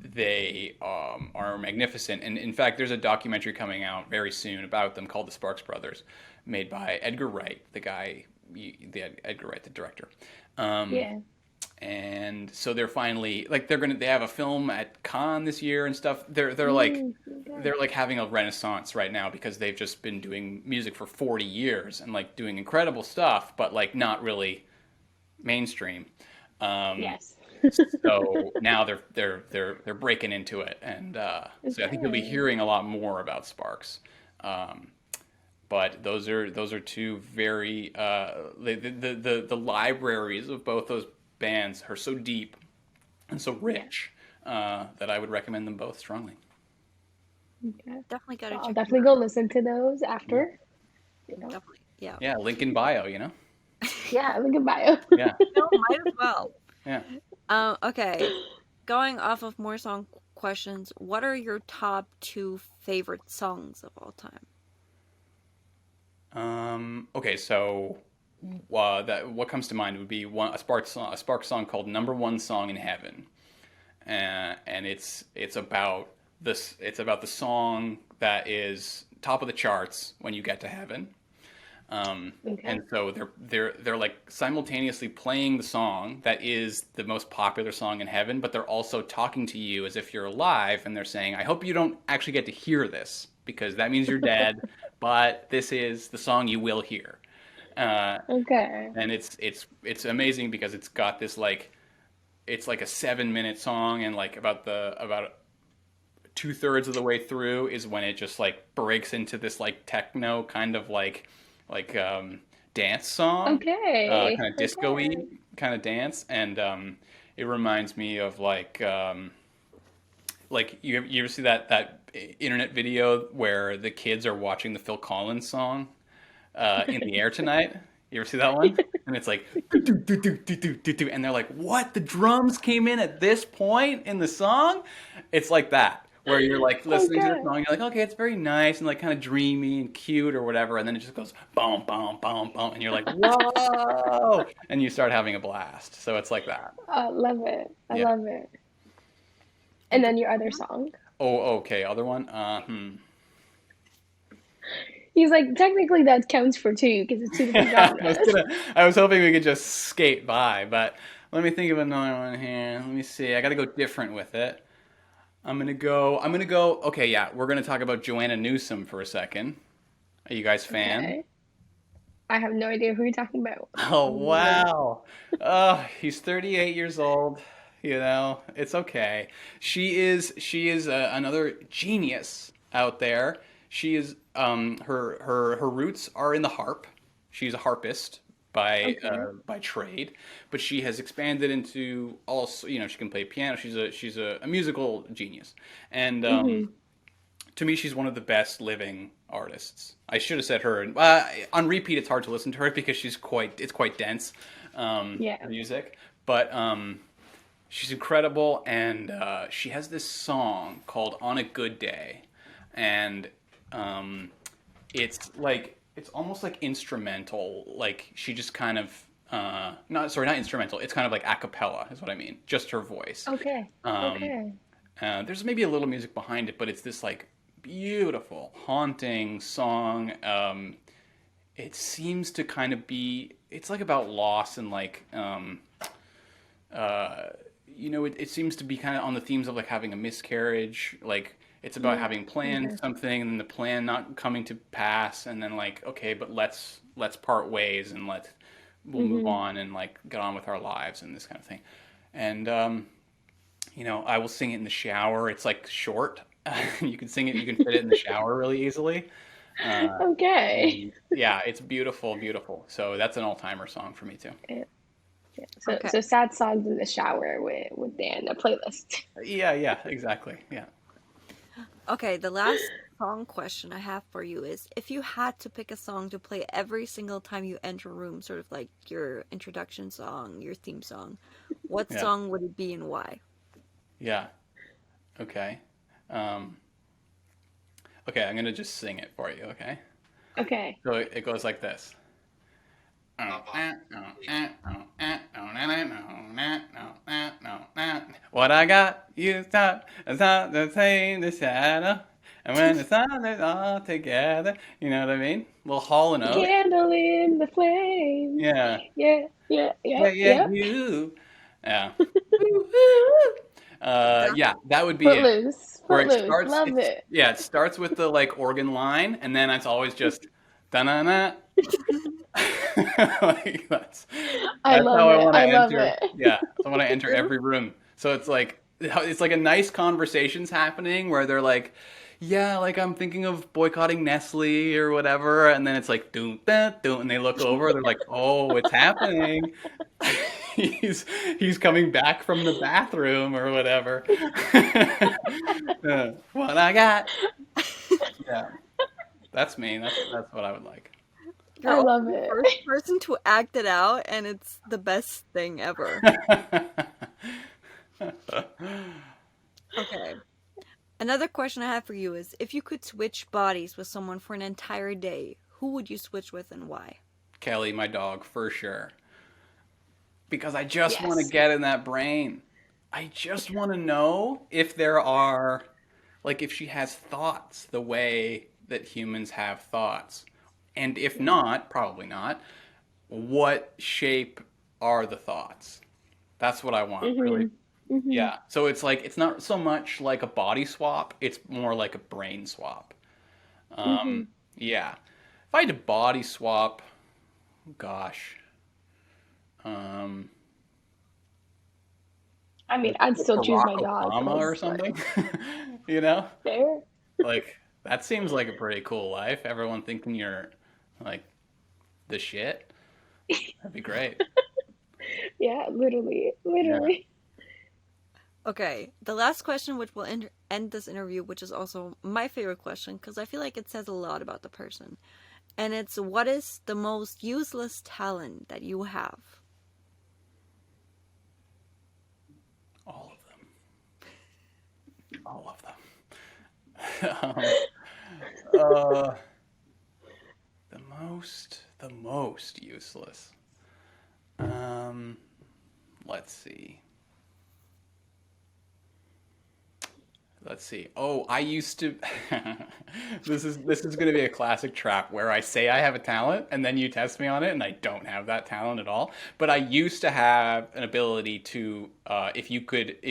they are magnificent. And in fact, there's a documentary coming out very soon about them called The Sparks Brothers, made by Edgar Wright, Edgar Wright, the director. And so they're finally like they have a film at Cannes this year and stuff. They're like having a renaissance right now because they've just been doing music for 40 years and like doing incredible stuff, but like not really mainstream. Yes. So now they're breaking into it, and so I think you'll be hearing a lot more about Sparks. But those are two very the libraries of both those bands are so deep and so rich that I would recommend them both strongly. Okay. Definitely gotta I'll check definitely go listen to those after. You know? Definitely, yeah. Yeah, link in bio, you know? Yeah, link in bio. Yeah. No, might as well. Yeah. Okay. Going off of more song questions, what are your top 2 favorite songs of all time? Okay, so what comes to mind would be a Spark song called "Number One Song in Heaven," and it's about the song that is top of the charts when you get to heaven. And so they're like simultaneously playing the song that is the most popular song in heaven, but they're also talking to you as if you're alive, and they're saying, "I hope you don't actually get to hear this because that means you're dead, but this is the song you will hear." And it's amazing because it's got this like it's like a 7-minute song, and like about 2/3 of the way through is when it just like breaks into this like techno kind of like dance song, kind of disco-y kind of dance, and it reminds me of like you ever see that internet video where the kids are watching the Phil Collins song "In the Air Tonight"? You ever see that one? And it's like do, do, do, do, do, do, do, and they're like, "What? The drums came in at this point in the song?" It's like that. Where you're like listening to the song, you're like, okay, it's very nice and like kind of dreamy and cute or whatever, and then it just goes boom, boom, boom, boom, and you're like, whoa, and you start having a blast. So it's like that. I love it. I love it. And then your other song. Oh, okay, other one. He's like, technically that counts for 2 because it's 2 different genres. I was hoping we could just skate by, but let me think of another one here. Let me see. I got to go different with it. I'm gonna go. Okay, yeah, we're gonna talk about Joanna Newsom for a second. Are you guys fan? Okay. I have no idea who you're talking about. Oh wow! He's 38 years old. You know, it's okay. She is another genius out there. She is her roots are in the harp. She's a harpist by trade, but she has expanded into also, you know, she can play piano. She's a musical genius, and to me, she's one of the best living artists. I should have said her. On repeat, it's hard to listen to her because it's quite dense, music, but she's incredible, and she has this song called "On a Good Day." and it's almost like instrumental. Like she just kind of not instrumental. It's kind of like a cappella is what I mean. Just her voice. Okay. Um, Okay. there's maybe a little music behind it, but it's this like beautiful, haunting song. It seems to kind of be. It's like about loss and like uh, it seems to be kind of on the themes of like having a miscarriage. Like it's about having planned Okay. something and then the plan not coming to pass, and then like okay, but let's part ways and we'll move Mm-hmm. on and like get on with our lives and this kind of thing. And I will sing it in the shower. It's like short. You can sing it. You can fit it in the shower really easily. Uh, Okay. and yeah, it's beautiful, beautiful. So that's an all-timer song for me too. Yeah. So Okay. so sad songs in the shower with Dan, a playlist. Yeah, yeah, exactly. Yeah. Okay, the last song question I have for you is if you had to pick a song to play every single time you enter a room, sort of like your introduction song, your theme song, what Yeah. song would it be and why? Yeah. Okay. Um, okay, I'm gonna just sing it for you, okay? Okay. So it goes like this. What I got, you thought, is not the same, the shadow. And when the sun is all together, you know what I mean? A little Hall and Oates. Candle in the flame. Yeah. Yeah, yeah, Yeah, yep, yeah, yep. you. Yeah. That Yeah, that would be it. Footloose. Where it Footloose. starts, Love it. it starts with the like organ line, and then it's always just da-na-na. Like I that's love how I it. want to I love enter. it. Yeah, I want to enter every room. So it's like a nice conversations happening where they're like, yeah, like I'm thinking of boycotting Nestle or whatever, and then it's like doom da doom, and they look over, they're like, oh, it's happening. He's coming back from the bathroom or whatever. What I got. Yeah, that's me. That's what I would like. you're I always love the it. first person to act it out, and it's the best thing ever. Okay. Another question I have for you is if you could switch bodies with someone for an entire day, who would you switch with and why? Kelly, my dog, for sure. Because I just want to Yes. get in that brain. I just want to know if there are, like, if she has thoughts the way that humans have thoughts. And if not, probably not, what shape are the thoughts? That's what I want, really. Mm-hmm. Mm-hmm. Yeah. So it's like, it's not so much like a body swap, it's more like a brain swap. Mm-hmm. Um, yeah. If I had to body swap, gosh. Um, I mean, I'd still choose my Barack dog Obama or because, like, something. You know? there. Like, that seems like a pretty cool life. Everyone thinking you're, like, the shit. That'd be great. Yeah, literally, Yeah. literally. Okay, the last question, which will end this interview, which is also my favorite question, because I feel like it says a lot about the person. And it's what is the most useless talent that you have? All of them. All of them. uh, the most useless. Let's see. Let's see. Oh, I used to. This is going to be a classic trap where I say I have a talent and then you test me on it and I don't have that talent at all. But I used to have an ability to, if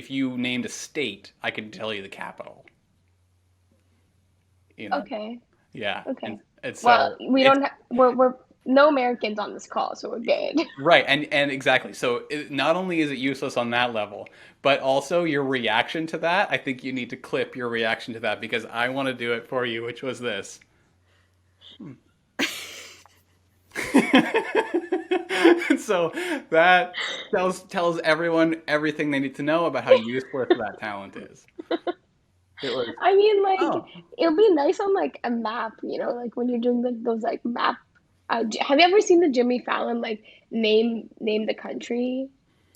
you named a state, I could tell you the capital. You know? Okay, Yeah. okay. And Well, so we it's don't have. We're no Americans on this call, so we're good. right, and exactly. So not only is it useless on that level, but also your reaction to that. I think you need to clip your reaction to that because I want to do it for you, which was this. So that tells everyone everything they need to know about how useless that talent is. It was, I mean, like, oh, it'll be nice on like a map, like when you're doing those like map. Have you ever seen the Jimmy Fallon like name the country,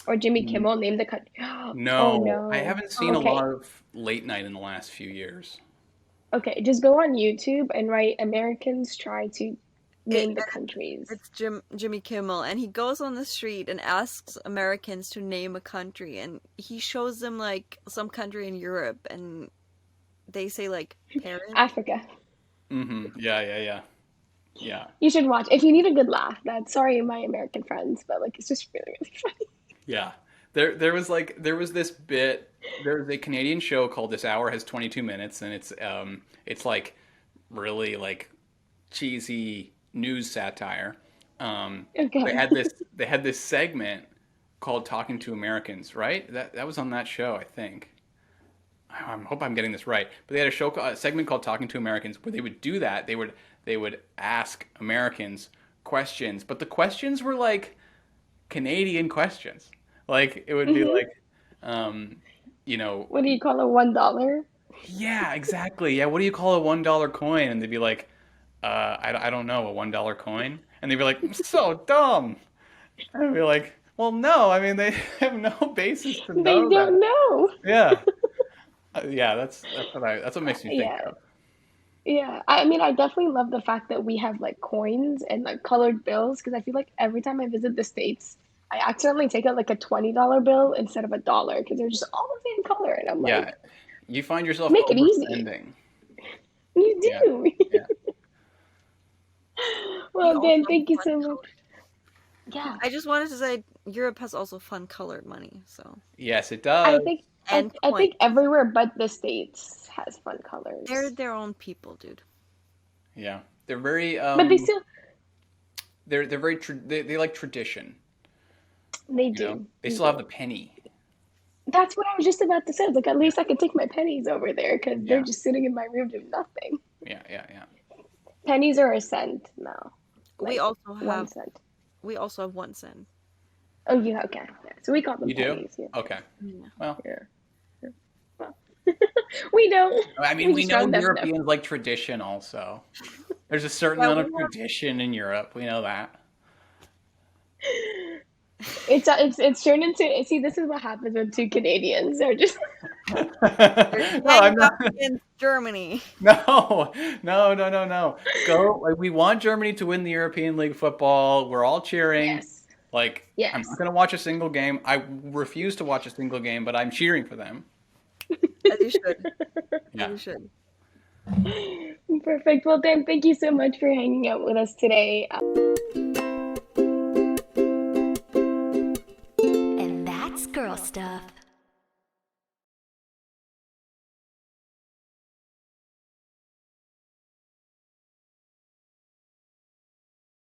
or Jimmy Kimmel name the country? Oh no, I no. haven't seen a Okay. lot of late night in the last few years. Okay, just go on YouTube and write Americans try to It, name the countries. it's Jimmy Kimmel, and he goes on the street and asks Americans to name a country, and he shows them like some country in Europe, and they say like Paris. Africa. Yeah. You should watch. If you need a good laugh, that's sorry, my American friends, but like it's just really, really funny. Yeah. There was this bit. There was a Canadian show called This Hour Has 22 Minutes, and it's like really like cheesy news satire. Okay. They had this segment called Talking to Americans, right? That was on that show, I think. I hope I'm getting this right. But they had a segment called Talking to Americans where they would do that. They would ask Americans questions, but the questions were like Canadian questions. Like it would be like, you know, What do you call a $1? yeah, exactly. Yeah, what do you call a $1 coin? And they'd be like, I don't know, a $1 coin. And they'd be like, so dumb. And I'd be like, well, no, I mean they have no basis to They know don't that. know. Yeah, yeah, that's what makes me think Yeah. of. Yeah. I mean, I definitely love the fact that we have like coins and like colored bills because I feel like every time I visit the States, I accidentally take out like a $20 bill instead of a dollar because they're just all the same color. And I'm Yeah, like, you find yourself make it easy. overspending. You Yeah, do. yeah. We Well, also Dan, have thank you fun so much. colors. Yeah. I just wanted to say Europe has also fun colored money, so Yes, it I does. think and I coins. think everywhere but the States has fun colors. They're their own people, dude. Yeah, they're very But they still they're very they like tradition. they You know, do. they still have the penny. That's what I was just about to say. Like at least I can take my pennies over there because they're Yeah, just sitting in my room doing nothing. yeah. Pennies are a cent now. We Like also 1 have cent. 1 cent. Oh, you okay? Yeah. So we call them You do? pennies. Yeah. Okay. Yeah. Well, Yeah. Well, we don't. I mean, We we just know round them up. Europeans like tradition also. There's a certain Yeah, amount we of have tradition in Europe. We know that. It's turned into see. This is what happens when two Canadians are just. they're No, I'm ganging up not. against Germany. No. Go. Like, we want Germany to win the European League football. We're all cheering. Yes. Like, I'm Yes. not going to watch a single game. I refuse to watch a single game, but I'm cheering for them. As you should. As Yeah. you should. Perfect. Well, Dan, thank you so much for hanging out with us today. And that's girl stuff.